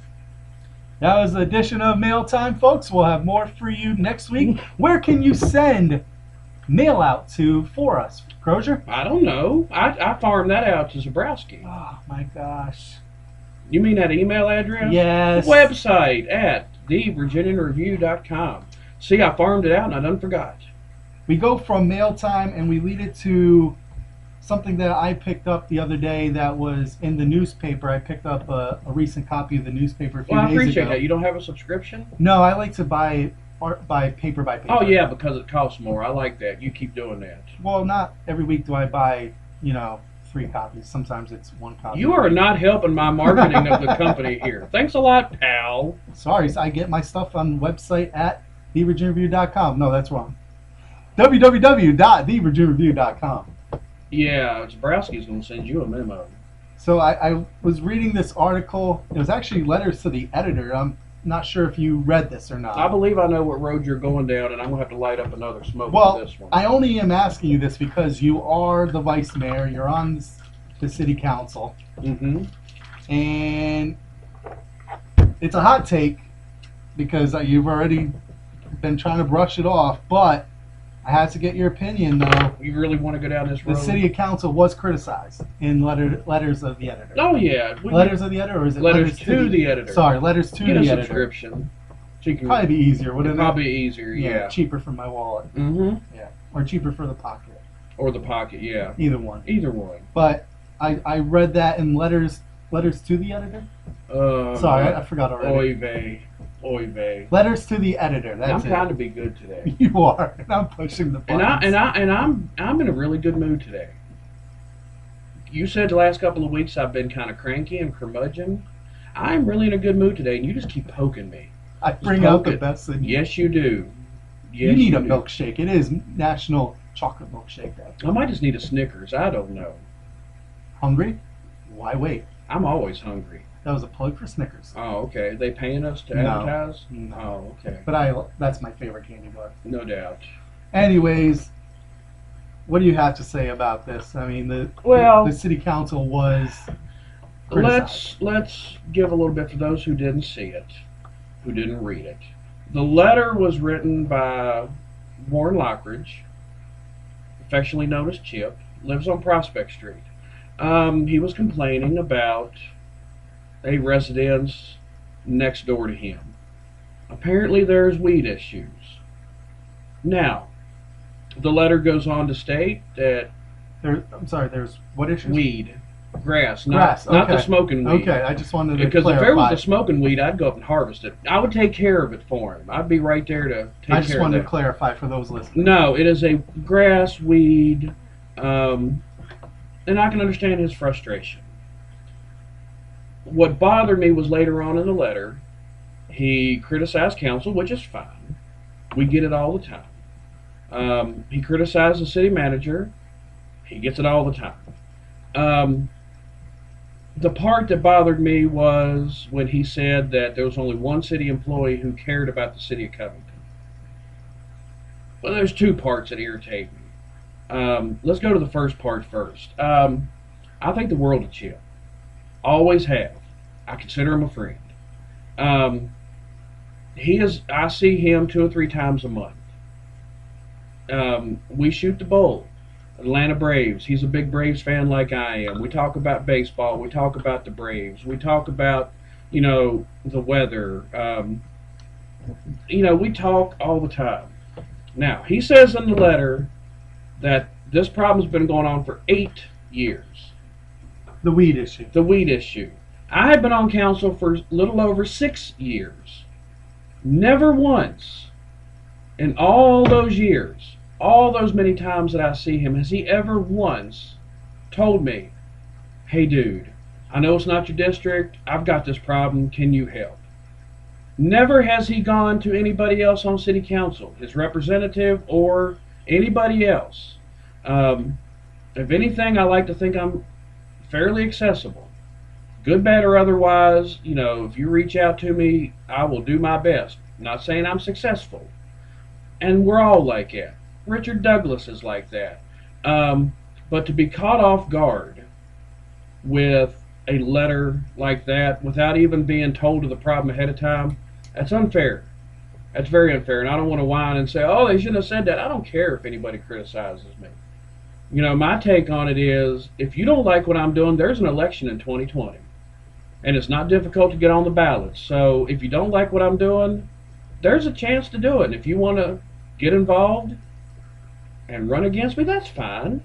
[SPEAKER 1] That was the edition of Mail Time, folks. We'll have more for you next week. Where can you send mail out to for us, Crosier?
[SPEAKER 2] I don't know. I farmed that out to Zabrowski.
[SPEAKER 1] Oh my gosh.
[SPEAKER 2] You mean that email address?
[SPEAKER 1] Yes.
[SPEAKER 2] Website at thevirginianreview.com. See, I farmed it out and I done forgot.
[SPEAKER 1] We go from mail time and we lead it to something that I picked up the other day that was in the newspaper. I picked up a recent copy of the newspaper a few
[SPEAKER 2] Well, I
[SPEAKER 1] days
[SPEAKER 2] appreciate
[SPEAKER 1] ago.
[SPEAKER 2] that. You don't have a subscription?
[SPEAKER 1] No, I like to buy paper by paper.
[SPEAKER 2] Oh, yeah, because it costs more. I like that. You keep doing that.
[SPEAKER 1] Well, not every week do I buy, 3 copies. Sometimes it's 1 copy.
[SPEAKER 2] You are not helping my marketing of the company here. Thanks a lot, pal.
[SPEAKER 1] Sorry, I get my stuff on the website at thevirginiareview.com. No, that's wrong. www.thevirginiareview.com.
[SPEAKER 2] Yeah, Zabrowski's going to send you a memo.
[SPEAKER 1] So I was reading this article. It was actually letters to the editor. I'm not sure if you read this or not.
[SPEAKER 2] I believe I know what road you're going down, and I'm going to have to light up another smoke
[SPEAKER 1] Well,
[SPEAKER 2] for this one.
[SPEAKER 1] I only am asking you this because you are the vice mayor. You're on the city council.
[SPEAKER 2] Mm-hmm.
[SPEAKER 1] And it's a hot take because you've already been trying to brush it off, but I had to get your opinion, though.
[SPEAKER 2] You really want to go down this
[SPEAKER 1] The
[SPEAKER 2] road?
[SPEAKER 1] city council was criticized in letters of the editor.
[SPEAKER 2] Oh, yeah.
[SPEAKER 1] Letters of the editor, or is it
[SPEAKER 2] Letters to the editor.
[SPEAKER 1] Sorry, letters to
[SPEAKER 2] Get
[SPEAKER 1] the
[SPEAKER 2] a
[SPEAKER 1] editor.
[SPEAKER 2] subscription. So you can
[SPEAKER 1] Probably be easier, wouldn't it?
[SPEAKER 2] probably easier, yeah.
[SPEAKER 1] Cheaper for my wallet.
[SPEAKER 2] Mm-hmm.
[SPEAKER 1] Yeah, or cheaper for the pocket.
[SPEAKER 2] Or the pocket, yeah.
[SPEAKER 1] Either one.
[SPEAKER 2] Either one.
[SPEAKER 1] But I read that in letters to the editor. Sorry, I forgot already.
[SPEAKER 2] Oy vey. Oy vey.
[SPEAKER 1] Letters to the editor. That's
[SPEAKER 2] I'm
[SPEAKER 1] it.
[SPEAKER 2] trying to be good today.
[SPEAKER 1] You are, and I'm pushing the buttons.
[SPEAKER 2] I'm in a really good mood today. You said the last couple of weeks I've been kind of cranky and curmudgeon. I'm really in a good mood today, and you just keep poking me.
[SPEAKER 1] I bring
[SPEAKER 2] Just
[SPEAKER 1] out
[SPEAKER 2] poke
[SPEAKER 1] the
[SPEAKER 2] it.
[SPEAKER 1] best in you.
[SPEAKER 2] Yes, you do. Yes,
[SPEAKER 1] You need a
[SPEAKER 2] do.
[SPEAKER 1] milkshake. It is National Chocolate Milkshake Day.
[SPEAKER 2] I might just need a Snickers. I don't know.
[SPEAKER 1] Hungry? Why wait?
[SPEAKER 2] I'm always hungry.
[SPEAKER 1] That was a plug for Snickers.
[SPEAKER 2] Oh, okay. Are they paying us to
[SPEAKER 1] No.
[SPEAKER 2] advertise?
[SPEAKER 1] No.
[SPEAKER 2] Oh, okay.
[SPEAKER 1] But that's my favorite candy bar.
[SPEAKER 2] No doubt.
[SPEAKER 1] Anyways, what do you have to say about this? I mean, the city council was criticized.
[SPEAKER 2] Let's give a little bit for those who didn't see it, who didn't read it. The letter was written by Warren Lockridge, affectionately known as Chip, lives on Prospect Street. He was complaining about a residence next door to him. Apparently there's weed issues. Now, the letter goes on to state that
[SPEAKER 1] I'm sorry, there's what issues?
[SPEAKER 2] weed, grass,
[SPEAKER 1] Grass,
[SPEAKER 2] not the
[SPEAKER 1] okay.
[SPEAKER 2] smoking weed.
[SPEAKER 1] Okay, I just wanted to
[SPEAKER 2] Because
[SPEAKER 1] clarify.
[SPEAKER 2] if there was the smoking weed, I'd go up and harvest it. I would take care of it for him. I'd be right there to take
[SPEAKER 1] I just
[SPEAKER 2] care of
[SPEAKER 1] wanted
[SPEAKER 2] that.
[SPEAKER 1] to clarify for those listening.
[SPEAKER 2] No, it is a grass weed, and I can understand his frustration. What bothered me was later on in the letter, he criticized council, which is fine. We get it all the time. He criticized the city manager. He gets it all the time. The part that bothered me was when he said that there was only one city employee who cared about the city of Covington. Well, there's two parts that irritate me. Let's go to the first part first. I think the world of Chip. Always have. I consider him a friend. I see him 2 or 3 times a month. We shoot the bull. Atlanta Braves. He's a big Braves fan like I am. We talk about baseball. We talk about the Braves. We talk about, the weather. We talk all the time. Now, he says in the letter that this problem's been going on for 8 years.
[SPEAKER 1] The weed issue.
[SPEAKER 2] The weed issue. I have been on council for a little over 6 years. Never once in all those years, all those many times that I see him, has he ever once told me, hey dude, I know it's not your district, I've got this problem, can you help? Never has he gone to anybody else on city council, his representative or anybody else. If anything, I like to think I'm fairly accessible. Good, bad, or otherwise, if you reach out to me, I will do my best. I'm not saying I'm successful. And we're all like that. Richard Douglas is like that. But to be caught off guard with a letter like that without even being told of the problem ahead of time, that's unfair. That's very unfair. And I don't want to whine and say, oh, they shouldn't have said that. I don't care if anybody criticizes me. My take on it is, if you don't like what I'm doing, there's an election in 2020. And it's not difficult to get on the ballot. So if you don't like what I'm doing, there's a chance to do it. And if you want to get involved and run against me, that's fine.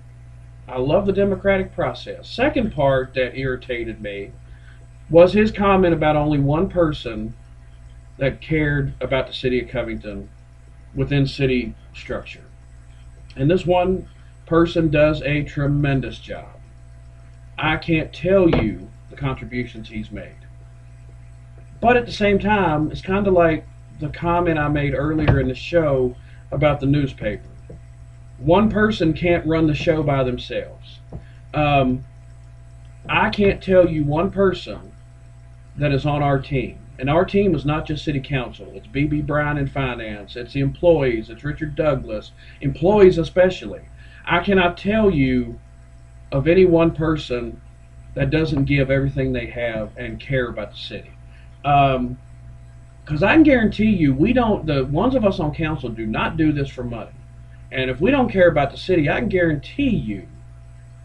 [SPEAKER 2] I love the democratic process. Second part that irritated me was his comment about only one person that cared about the city of Covington within city structure. And this one person does a tremendous job. I can't tell you the contributions he's made. But at the same time, it's kind of like the comment I made earlier in the show about the newspaper. One person can't run the show by themselves. I can't tell you one person that is on our team. And our team is not just city council. It's B.B. Bryan in finance. It's the employees. It's Richard Douglas. Employees especially. I cannot tell you of any one person that doesn't give everything they have and care about the city. Because I can guarantee you, the ones of us on council do not do this for money. And if we don't care about the city, I can guarantee you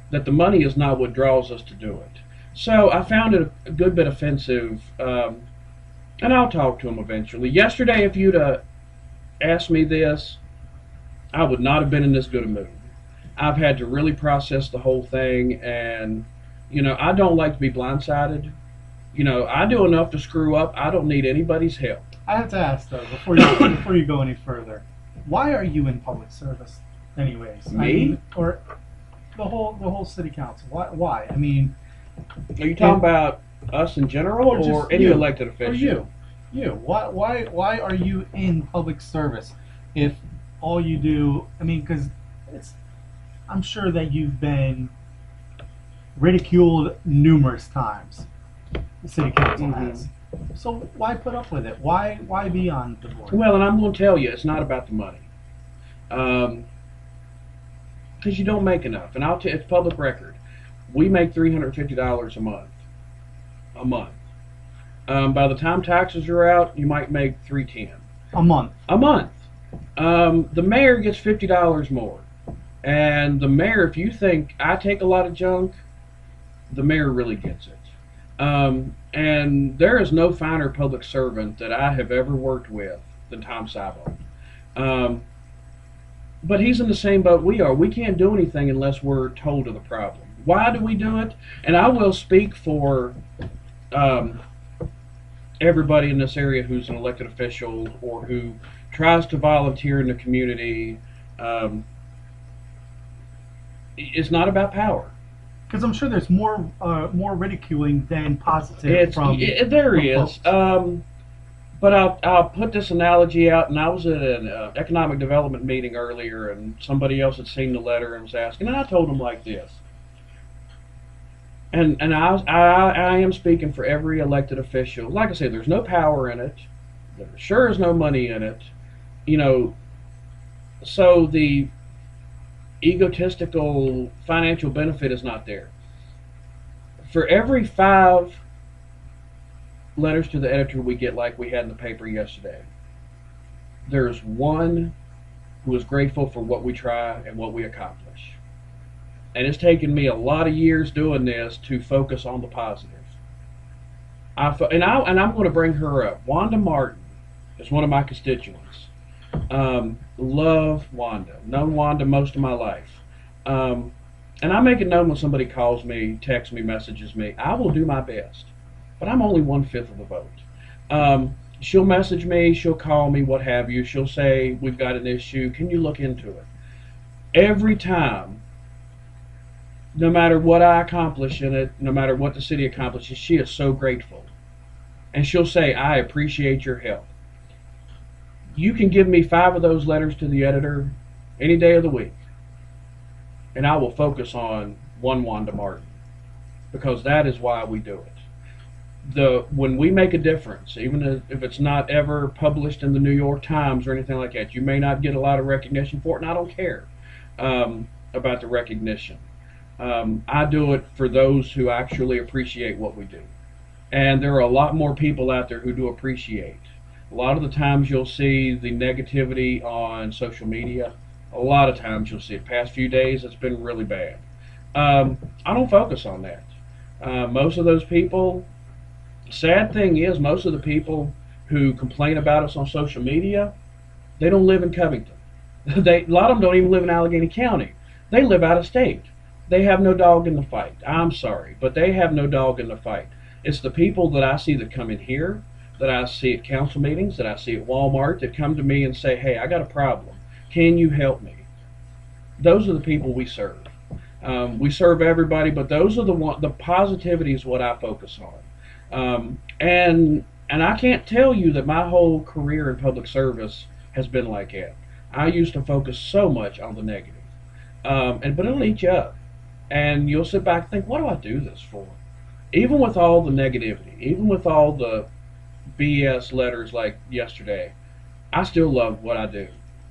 [SPEAKER 2] that the money is not what draws us to do it. So I found it a good bit offensive, and I'll talk to him eventually. Yesterday, if you'd asked me this, I would not have been in this good a mood. I've had to really process the whole thing, and I don't like to be blindsided. I do enough to screw up. I don't need anybody's help.
[SPEAKER 1] I have to ask though, before you go any further, why are you in public service, anyways?
[SPEAKER 2] Me?
[SPEAKER 1] Or the whole city council? Why? I mean,
[SPEAKER 2] are you talking about us in general, or any elected official?
[SPEAKER 1] Or you? Why are you in public service if all you do? I mean, because I'm sure that you've been ridiculed numerous times. The city council has. So why put up with it? Why be on the board?
[SPEAKER 2] Well, and I'm going to tell you, it's not about the money. Because you don't make enough. And it's public record. We make $350 a month. By the time taxes are out, you might make $310.
[SPEAKER 1] A month.
[SPEAKER 2] A month. The mayor gets $50 more. And the mayor, if you think I take a lot of junk, the mayor really gets it. And there is no finer public servant that I have ever worked with than Tom Sabo. Um, but he's in the same boat we are. We can't do anything unless we're told of the problem. Why do we do it? And I will speak for um, everybody in this area who's an elected official or who tries to volunteer in the community. Um, it's not about power.
[SPEAKER 1] Because I'm sure there's more ridiculing than positive
[SPEAKER 2] There
[SPEAKER 1] from
[SPEAKER 2] is.
[SPEAKER 1] folks.
[SPEAKER 2] But I'll put this analogy out, and I was at an economic development meeting earlier, and somebody else had seen the letter and was asking, and I told them like this. And I am speaking for every elected official. Like I said, there's no power in it. There sure is no money in it. You know, so the egotistical financial benefit is not there. For every 5 letters to the editor we get, like we had in the paper yesterday, there's one who is grateful for what we try and what we accomplish. And it's taken me a lot of years doing this to focus on the positive. I'm going to bring her up. Wanda Martin is one of my constituents. Love Wanda. Known Wanda most of my life. And I make it known when somebody calls me, texts me, messages me. I will do my best. But I'm only 1/5 of the vote. She'll message me, she'll call me, what have you. She'll say, we've got an issue. Can you look into it? Every time, no matter what I accomplish in it, no matter what the city accomplishes, she is so grateful. And she'll say, I appreciate your help. You can give me 5 of those letters to the editor any day of the week, and I will focus on one Wanda Martin, because that is why we do it. When we make a difference, even if it's not ever published in the New York Times or anything like that, you may not get a lot of recognition for it, and I don't care about the recognition. I do it for those who actually appreciate what we do. And there are a lot more people out there who do appreciate. A lot of the times you'll see the negativity on social media. A lot of times you'll see it. Past few days it's been really bad. I don't focus on that. Most of those people, sad thing is, most of the people who complain about us on social media, they don't live in Covington. A lot of them don't even live in Alleghany County. They live out of state. They have no dog in the fight. I'm sorry, but they have no dog in the fight. It's the people that I see that come in here, that I see at council meetings, that I see at Walmart, that come to me and say, hey, I got a problem. Can you help me? Those are the people we serve. We serve everybody, but those are the positivity is what I focus on. And I can't tell you that my whole career in public service has been like that. I used to focus so much on the negative. But it'll eat you up. And you'll sit back and think, what do I do this for? Even with all the negativity, even with all the BS letters like yesterday, I still love what I do.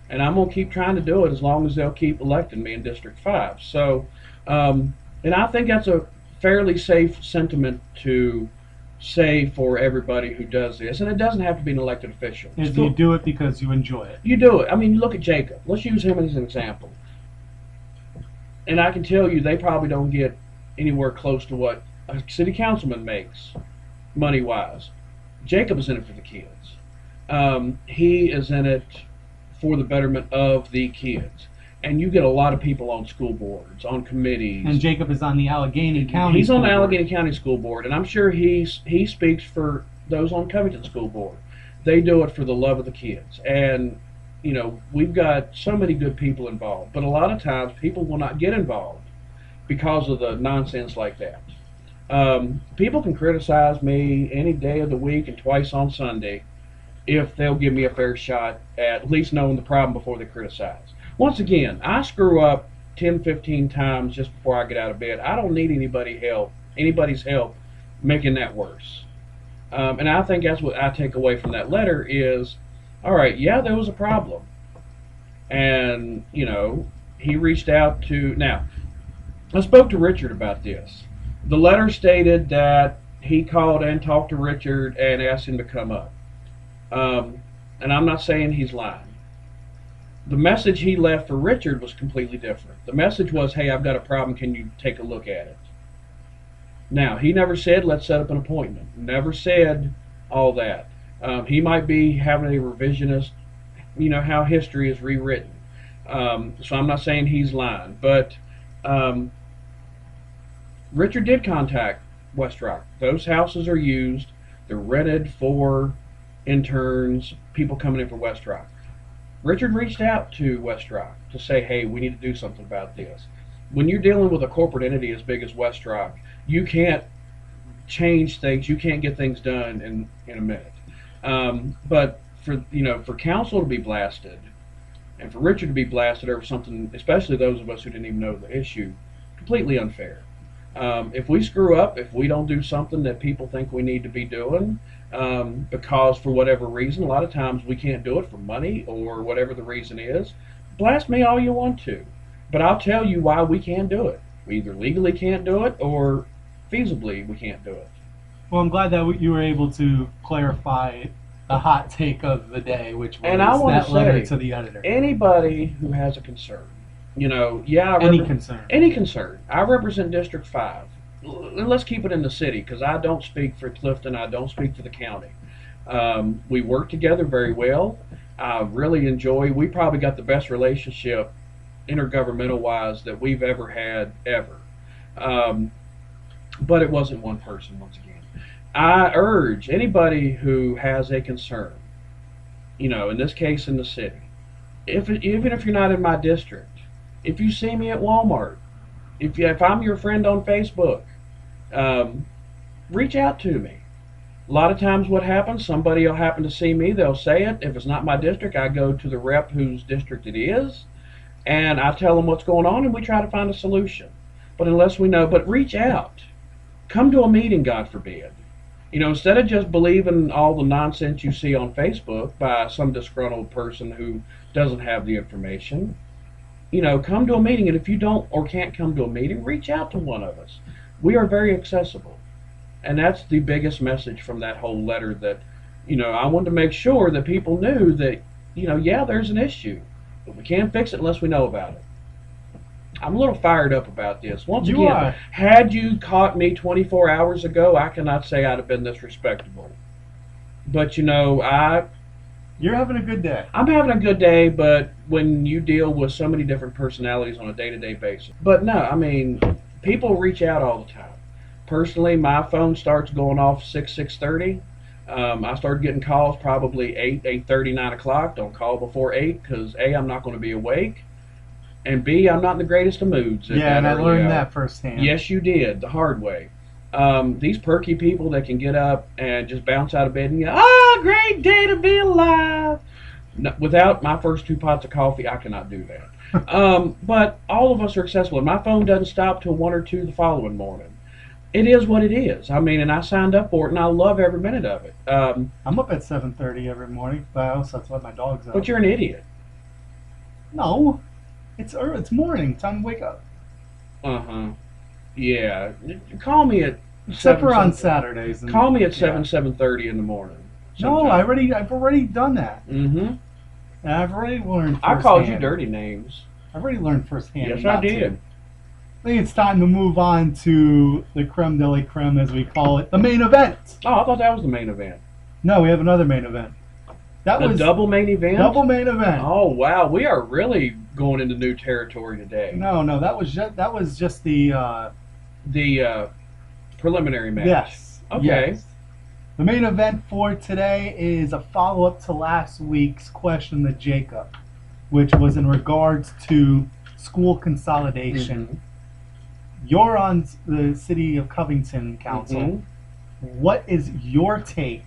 [SPEAKER 2] And I'm going to keep trying to do it as long as they'll keep electing me in District 5. So, and I think that's a fairly safe sentiment to say for everybody who does this. And it doesn't have to be an elected official.
[SPEAKER 1] You do it because you enjoy it.
[SPEAKER 2] You do it. I mean, look at Jacob. Let's use him as an example. And I can tell you they probably don't get anywhere close to what a city councilman makes money-wise. Jacob is in it for the kids. He is in it for the betterment of the kids. And you get a lot of people on school boards, on committees.
[SPEAKER 1] And Jacob is on the Alleghany County
[SPEAKER 2] He's
[SPEAKER 1] School
[SPEAKER 2] on the
[SPEAKER 1] Board.
[SPEAKER 2] Alleghany County School Board, and I'm sure he speaks for those on Covington School Board. They do it for the love of the kids. And you know, we've got so many good people involved, but a lot of times people will not get involved because of the nonsense like that. People can criticize me any day of the week and twice on Sunday if they'll give me a fair shot at least knowing the problem before they criticize. Once again, I screw up 10, 15 times just before I get out of bed. I don't need anybody's help making that worse. And I think that's what I take away from that letter is, all right, yeah, there was a problem. And, you know, he reached out to... Now, I spoke to Richard about this. The letter stated that he called and talked to Richard and asked him to come up. And I'm not saying he's lying. The message he left for Richard was completely different. The message was, hey, I've got a problem. Can you take a look at it? Now, he never said, let's set up an appointment. Never said all that. He might be having a revisionist, how history is rewritten. So I'm not saying he's lying, but um, Richard did contact West Rock. Those houses are used. They're rented for interns, people coming in for West Rock. Richard reached out to West Rock to say, hey, we need to do something about this. When you're dealing with a corporate entity as big as West Rock, you can't change things. You can't get things done in a minute. But for council to be blasted, and for Richard to be blasted over something, especially those of us who didn't even know the issue, completely unfair. If we screw up, if we don't do something that people think we need to be doing, because for whatever reason, a lot of times we can't do it for money or whatever the reason is, blast me all you want to. But I'll tell you why we can't do it. We either legally can't do it or feasibly we can't do it.
[SPEAKER 1] Well, I'm glad that you were able to clarify the hot take of the day, which was
[SPEAKER 2] And I want
[SPEAKER 1] that
[SPEAKER 2] to
[SPEAKER 1] letter
[SPEAKER 2] say,
[SPEAKER 1] to the editor.
[SPEAKER 2] anybody who has a concern,
[SPEAKER 1] Any concern.
[SPEAKER 2] Any concern. I represent District 5. Let's keep it in the city because I don't speak for Clifton. I don't speak for the county. We work together very well. I really enjoy. We probably got the best relationship, intergovernmental wise, that we've ever had ever. But it wasn't one person. Once again, I urge anybody who has a concern, in this case in the city, even if you're not in my district. If you see me at Walmart, if I'm your friend on Facebook, reach out to me. A lot of times what happens, somebody will happen to see me, they'll say it. If it's not my district, I go to the rep whose district it is, and I tell them what's going on, and we try to find a solution. But reach out. Come to a meeting, God forbid. Instead of just believing all the nonsense you see on Facebook by some disgruntled person who doesn't have the information, come to a meeting, and if you don't or can't come to a meeting, reach out to one of us. We are very accessible. And that's the biggest message from that whole letter that, I wanted to make sure that people knew that, there's an issue, but we can't fix it unless we know about it. I'm a little fired up about this. Once again, had you caught me 24 hours ago, I cannot say I'd have been this respectable. But,
[SPEAKER 1] You're having a good day.
[SPEAKER 2] I'm having a good day, but when you deal with so many different personalities on a day-to-day basis. But no, people reach out all the time. Personally, my phone starts going off 6:30. I started getting calls probably 8:30, 9 o'clock. Don't call before 8 because A, I'm not going to be awake, and B, I'm not in the greatest of moods.
[SPEAKER 1] Yeah, and I learned that firsthand.
[SPEAKER 2] Yes, you did, the hard way. These perky people that can get up and just bounce out of bed and go, great day to be alive. No, without my first 2 pots of coffee, I cannot do that. But all of us are accessible. And my phone doesn't stop till 1 or 2 the following morning. It is what it is. And I signed up for it, and I love every minute of it.
[SPEAKER 1] I'm up at 7:30 every morning, but I also have to let my dogs out.
[SPEAKER 2] But you're an idiot.
[SPEAKER 1] No, it's early. It's morning. Time to wake up.
[SPEAKER 2] Yeah. Call me at
[SPEAKER 1] Except for on Saturdays.
[SPEAKER 2] Call me at 7:30 in the morning.
[SPEAKER 1] No, I've already done that.
[SPEAKER 2] Mm-hmm.
[SPEAKER 1] And I've already learned
[SPEAKER 2] I called you dirty names.
[SPEAKER 1] I've already learned firsthand.
[SPEAKER 2] Yes, I did.
[SPEAKER 1] I think it's time to move on to the creme de la creme, as we call it, the main event.
[SPEAKER 2] Oh, I thought that was the main event.
[SPEAKER 1] No, we have another main event. That was
[SPEAKER 2] double main event?
[SPEAKER 1] Double main event.
[SPEAKER 2] Oh, wow. We are really going into new territory today.
[SPEAKER 1] No, that was just the
[SPEAKER 2] preliminary match.
[SPEAKER 1] Yes.
[SPEAKER 2] Okay.
[SPEAKER 1] Yes. The main event for today is a follow-up to last week's question to Jacob, which was in regards to school consolidation.
[SPEAKER 2] Mm-hmm.
[SPEAKER 1] You're on the City of Covington Council.
[SPEAKER 2] Mm-hmm.
[SPEAKER 1] What is your take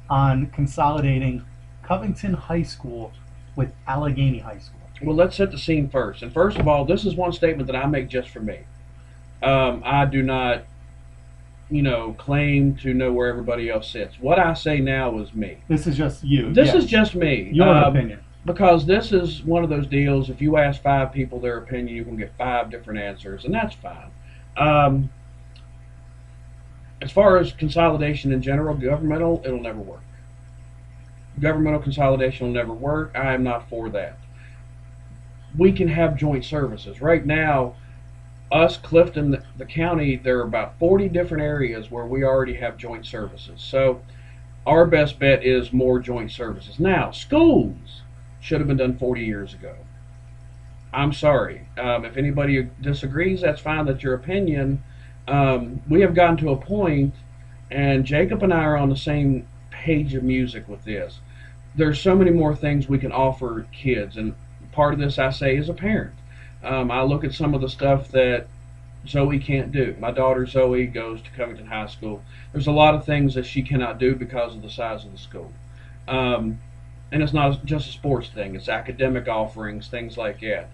[SPEAKER 1] on consolidating Covington High School with Alleghany High School?
[SPEAKER 2] Well, let's set the scene first. And first of all, this is one statement that I make just for me. I do not, claim to know where everybody else sits. What I say now is me.
[SPEAKER 1] This is just you.
[SPEAKER 2] This is just me.
[SPEAKER 1] Your opinion.
[SPEAKER 2] Because this is one of those deals, if you ask 5 people their opinion, you can get 5 different answers, and that's fine. As far as consolidation in general, governmental, it'll never work. Governmental consolidation will never work. I am not for that. We can have joint services. Right now, us, Clifton, the county, there are about 40 different areas where we already have joint services. So our best bet is more joint services. Now, schools should have been done 40 years ago. I'm sorry. If anybody disagrees, that's fine. That's your opinion. We have gotten to a point, and Jacob and I are on the same page of music with this. There's so many more things we can offer kids, and part of this I say as a parent. I look at some of the stuff that Zoe can't do. My daughter Zoe goes to Covington High School. There's a lot of things that she cannot do because of the size of the school. And it's not just a sports thing, it's academic offerings, things like that.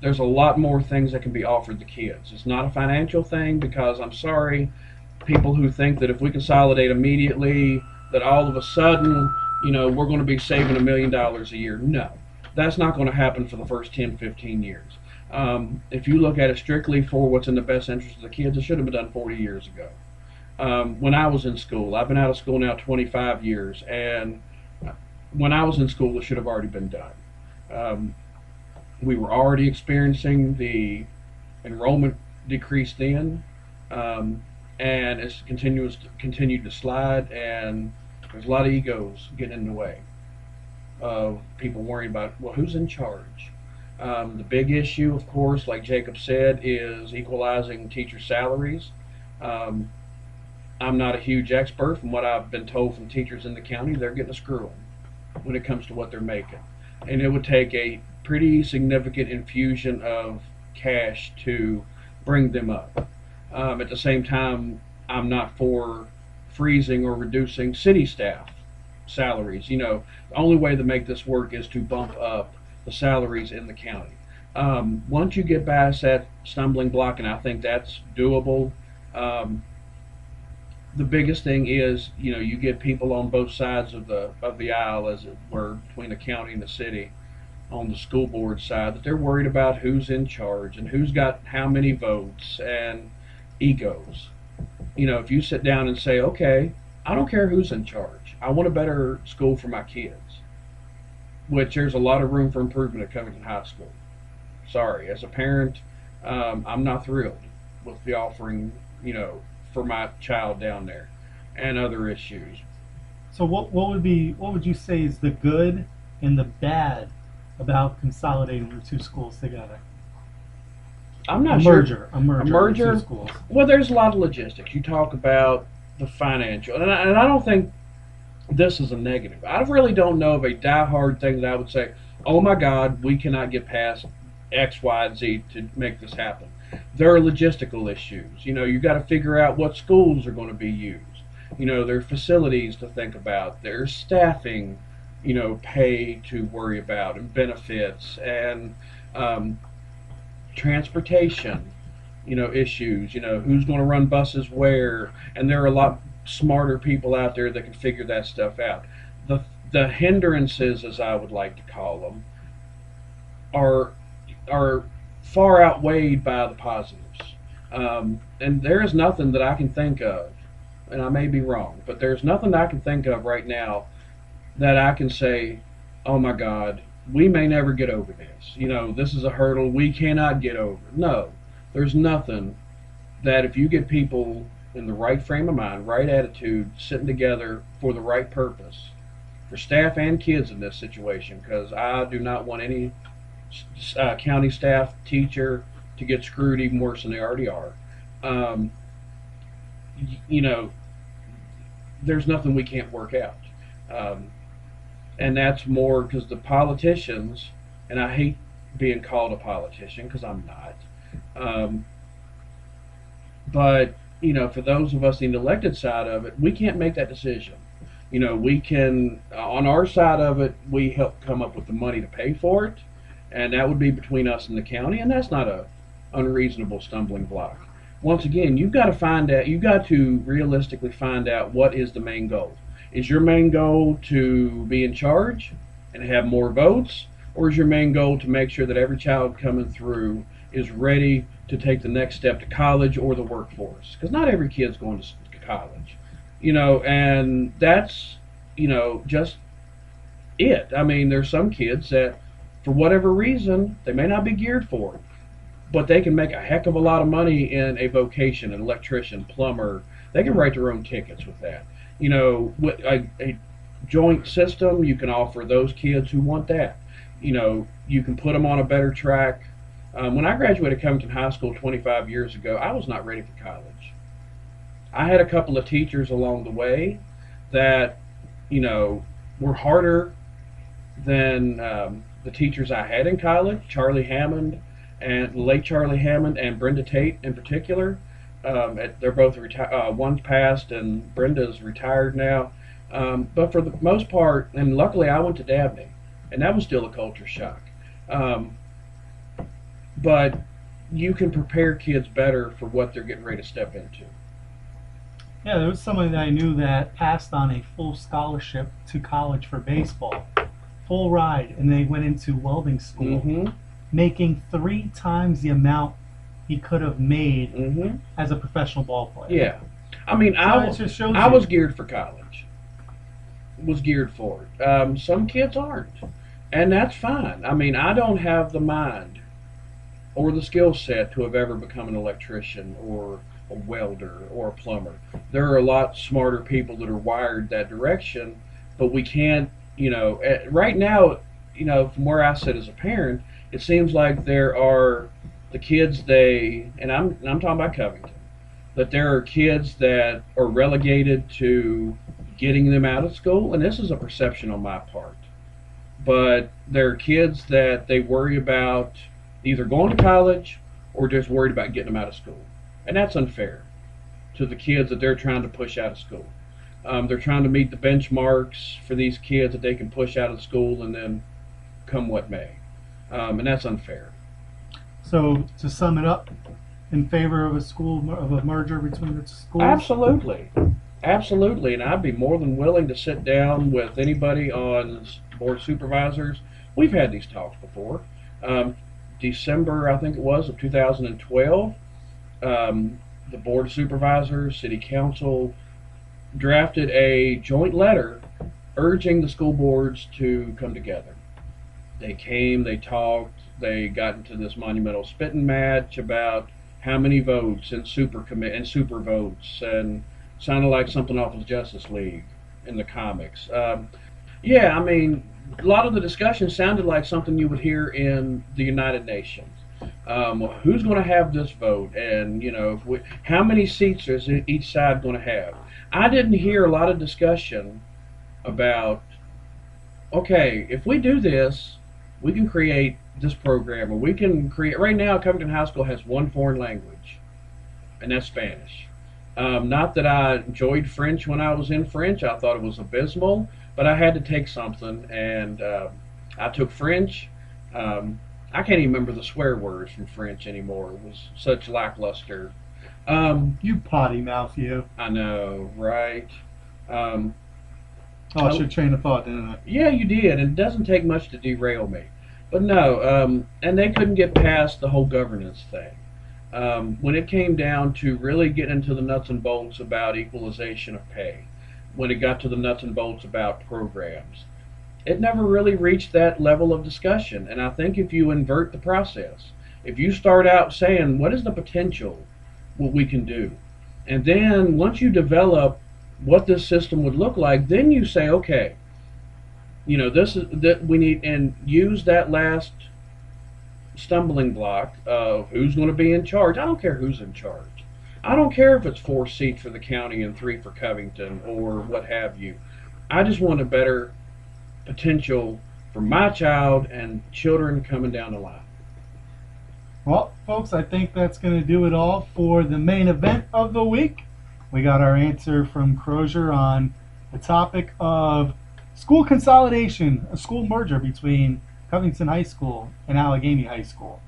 [SPEAKER 2] There's a lot more things that can be offered to kids. It's not a financial thing because I'm sorry, people who think that if we consolidate immediately, that all of a sudden, we're going to be saving $1 million a year. No, that's not going to happen for the first 10, 15 years. If you look at it strictly for what's in the best interest of the kids, it should have been done 40 years ago. When I was in school, I've been out of school now 25 years, and when I was in school, it should have already been done. We were already experiencing the enrollment decrease then, and it's continued to slide, and there's a lot of egos getting in the way of people worrying about, well, who's in charge? The big issue, of course, like Jacob said, is equalizing teacher salaries. I'm not a huge expert. From what I've been told from teachers in the county, they're getting a screw when it comes to what they're making. And it would take a pretty significant infusion of cash to bring them up. At the same time, I'm not for freezing or reducing city staff salaries. The only way to make this work is to bump up the salaries in the county. Once you get past that stumbling block, and I think that's doable, the biggest thing is, you get people on both sides of the aisle, as it were, between the county and the city, on the school board side, that they're worried about who's in charge and who's got how many votes and egos. If you sit down and say, okay, I don't care who's in charge, I want a better school for my kids, which there's a lot of room for improvement at Covington High School. Sorry, as a parent, I'm not thrilled with the offering, for my child down there, and other issues.
[SPEAKER 1] So what would you say is the good and the bad about consolidating the two schools together?
[SPEAKER 2] I'm not
[SPEAKER 1] sure. A
[SPEAKER 2] merger
[SPEAKER 1] of the two schools.
[SPEAKER 2] Well, there's a lot of logistics. You talk about the financial, and I don't think this is a negative. I really don't know of a diehard thing that I would say, oh my God, we cannot get past X, Y, and Z to make this happen. There are logistical issues. You got to figure out what schools are going to be used. There are facilities to think about. There's staffing, pay to worry about, and benefits, and transportation, issues. Who's going to run buses where, and there are a lot smarter people out there that can figure that stuff out. The hindrances, as I would like to call them, are far outweighed by the positives. And there is nothing that I can think of, and I may be wrong, but there's nothing that I can think of right now that I can say, oh my God, we may never get over this. This is a hurdle we cannot get over. No, there's nothing that, if you get people in the right frame of mind, right attitude, sitting together for the right purpose, for staff and kids in this situation, because I do not want any county staff, teacher to get screwed even worse than they already are. There's nothing we can't work out. And that's more because the politicians, and I hate being called a politician because I'm not, but for those of us in the elected side of it, we can't make that decision. We can, on our side of it, we help come up with the money to pay for it, and that would be between us and the county, and that's not a unreasonable stumbling block. Once again, you've got to realistically find out what is the main goal. Is your main goal to be in charge and have more votes, or is your main goal to make sure that every child coming through is ready to take the next step to college or the workforce? Because not every kid's going to college, and that's, just it. I mean, there's some kids that, for whatever reason, they may not be geared for it. but they can make a heck of a lot of money in a vocation, an electrician, plumber. They can write their own tickets with that. You know, with a joint system, you can offer those kids who want that. You know, you can put them on a better track. When I graduated Covington High School 25 years ago, I was not ready for college. I had a couple of teachers along the way that, you know, were harder than the teachers I had in college, Charlie Hammond and late Charlie Hammond and Brenda Tate in particular. They're both retired. One's passed and Brenda's retired now. But for the most part, and luckily I went to Dabney, and that was still a culture shock. But you can prepare kids better for what they're getting ready to step into.
[SPEAKER 1] Yeah, there was somebody that I knew that passed on a full scholarship to college for baseball, full ride, and they went into welding school, making 3 times the amount he could have made as a professional ball player.
[SPEAKER 2] Yeah, I mean,
[SPEAKER 1] So
[SPEAKER 2] I was geared for college. Was geared for it. Some kids aren't, and that's fine. I mean, I don't have the mind or the skill set to have ever become an electrician or a welder or a plumber. There are a lot smarter people that are wired that direction, but we can't, you know, right now, you know, from where I sit as a parent, it seems like there are the kids and I'm talking about Covington, that there are kids that are relegated to getting them out of school, and this is a perception on my part, but there are kids that they worry about either going to college or just worried about getting them out of school. And that's unfair to the kids that they're trying to push out of school. They're trying to meet the benchmarks for these kids that they can push out of school and then come what may. And that's unfair.
[SPEAKER 1] So to sum it up, in favor of a merger between the schools?
[SPEAKER 2] Absolutely. Absolutely. And I'd be more than willing to sit down with anybody on board of supervisors. We've had these talks before. December, I think it was, of 2012, the board of supervisors, city council drafted a joint letter urging the school boards to come together. They came, they talked, they got into this monumental spitting match about how many votes and super votes, and sounded like something off of Justice League in the comics. Yeah, I mean, a lot of the discussion sounded like something you would hear in the United Nations. Who's going to have this vote, and you know, how many seats is each side going to have? I didn't hear a lot of discussion about, okay, if we do this, we can create this program, or we can create. Right now, Covington High School has one foreign language, and that's Spanish. Not that I enjoyed French when I was in French. I thought it was abysmal, but I had to take something, and I took French. I can't even remember the swear words from French anymore. It was such lackluster.
[SPEAKER 1] You potty mouth, you.
[SPEAKER 2] I know, right?
[SPEAKER 1] I should train of thought, didn't I?
[SPEAKER 2] Yeah, you did, and it doesn't take much to derail me. But no, and they couldn't get past the whole governance thing. When it came down to really getting into the nuts and bolts about equalization of pay, when it got to the nuts and bolts about programs, it never really reached that level of discussion. And I think if you invert the process, if you start out saying, what is the potential, what we can do? And then once you develop what this system would look like, then you say, okay, you know, this is that we need, and use that last stumbling block of who's going to be in charge. I don't care who's in charge. I don't care if it's 4 seats for the county and 3 for Covington or what have you. I just want a better potential for my child and children coming down the line.
[SPEAKER 1] Well, folks, I think that's going to do it all for the main event of the week. We got our answer from Crosier on the topic of school consolidation, a school merger between Covington High School and Alleghany High School.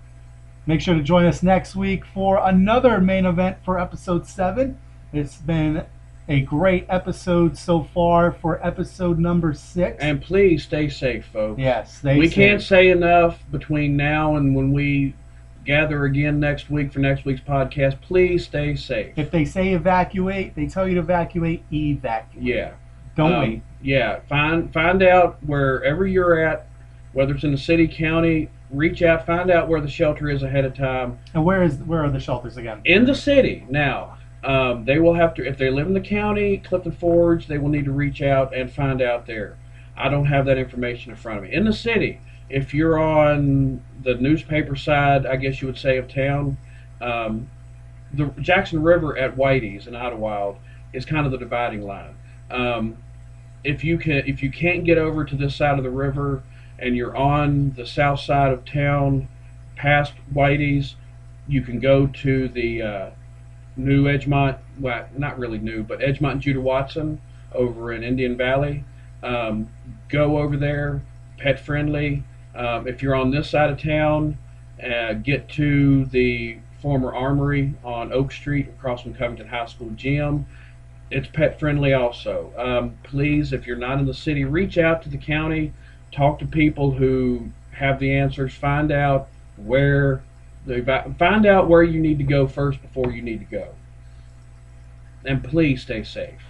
[SPEAKER 1] Make sure to join us next week for another main event for episode 7. It's been a great episode so far for episode number 6.
[SPEAKER 2] And please stay safe, folks.
[SPEAKER 1] Yes,
[SPEAKER 2] we can't say enough between now and when we gather again next week for next week's podcast. Please stay safe.
[SPEAKER 1] If they say evacuate, they tell you to evacuate, evacuate.
[SPEAKER 2] Yeah.
[SPEAKER 1] Don't wait.
[SPEAKER 2] Yeah. Find out wherever you're at, whether it's in the city, county, reach out, find out where the shelter is ahead of time.
[SPEAKER 1] And where are the shelters again?
[SPEAKER 2] In the city. Now, they will have to, if they live in the county, Clifton Forge, they will need to reach out and find out there. I don't have that information in front of me. In the city, if you're on the newspaper side, I guess you would say, of town, the Jackson River at Whitey's in Idlewild is kind of the dividing line. If you can't get over to this side of the river and you're on the south side of town past Whitey's, you can go to the new Edgemont, well, not really new, but Edgemont and Judah Watson over in Indian Valley. Go over there, pet friendly. If you're on this side of town, get to the former Armory on Oak Street across from Covington High School gym. It's pet friendly also. Please, if you're not in the city, reach out to the county, talk to people who have the answers, find out where you need to go first before you need to go. And please stay safe.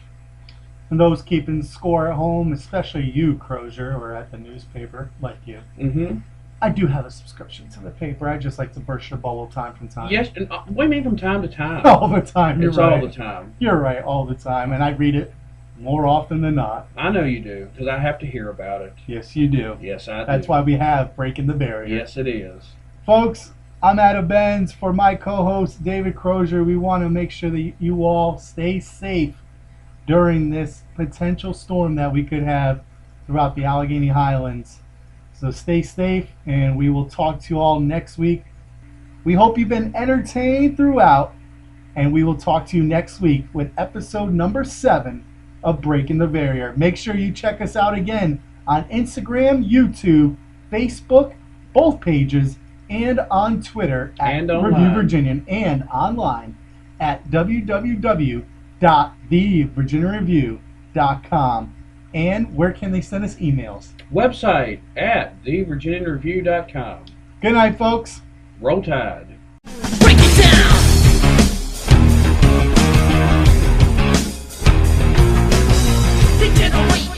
[SPEAKER 1] And those keeping score at home, especially you, Crosier, or at the newspaper, like you.
[SPEAKER 2] Mm-hmm.
[SPEAKER 1] I do have a subscription to the paper. I just like to burst your bubble time from time.
[SPEAKER 2] Yes, and what do you mean from time to time?
[SPEAKER 1] All the time. You're
[SPEAKER 2] It's
[SPEAKER 1] right.
[SPEAKER 2] all the time.
[SPEAKER 1] You're right, all the time. And I read it more often than not.
[SPEAKER 2] I know you do, because I have to hear about it.
[SPEAKER 1] Yes, you do.
[SPEAKER 2] Yes, I do.
[SPEAKER 1] That's why we have Breaking the Barrier.
[SPEAKER 2] Yes, it is.
[SPEAKER 1] Folks, I'm Adam Benz. For my co-host, David Crosier, we want to make sure that you all stay safe during this potential storm that we could have throughout the Alleghany Highlands. So stay safe, and we will talk to you all next week. We hope you've been entertained throughout, and we will talk to you next week with episode number 7 of Breaking the Barrier. Make sure you check us out again on Instagram, YouTube, Facebook, both pages, and on Twitter at
[SPEAKER 2] And online.
[SPEAKER 1] Review Virginian, and online at www.thevirginiareview.com. And where can they send us emails?
[SPEAKER 2] Website at thevirginianreview.com.
[SPEAKER 1] Good night, folks.
[SPEAKER 2] Roll Tide.
[SPEAKER 3] Break it down. Degenerate.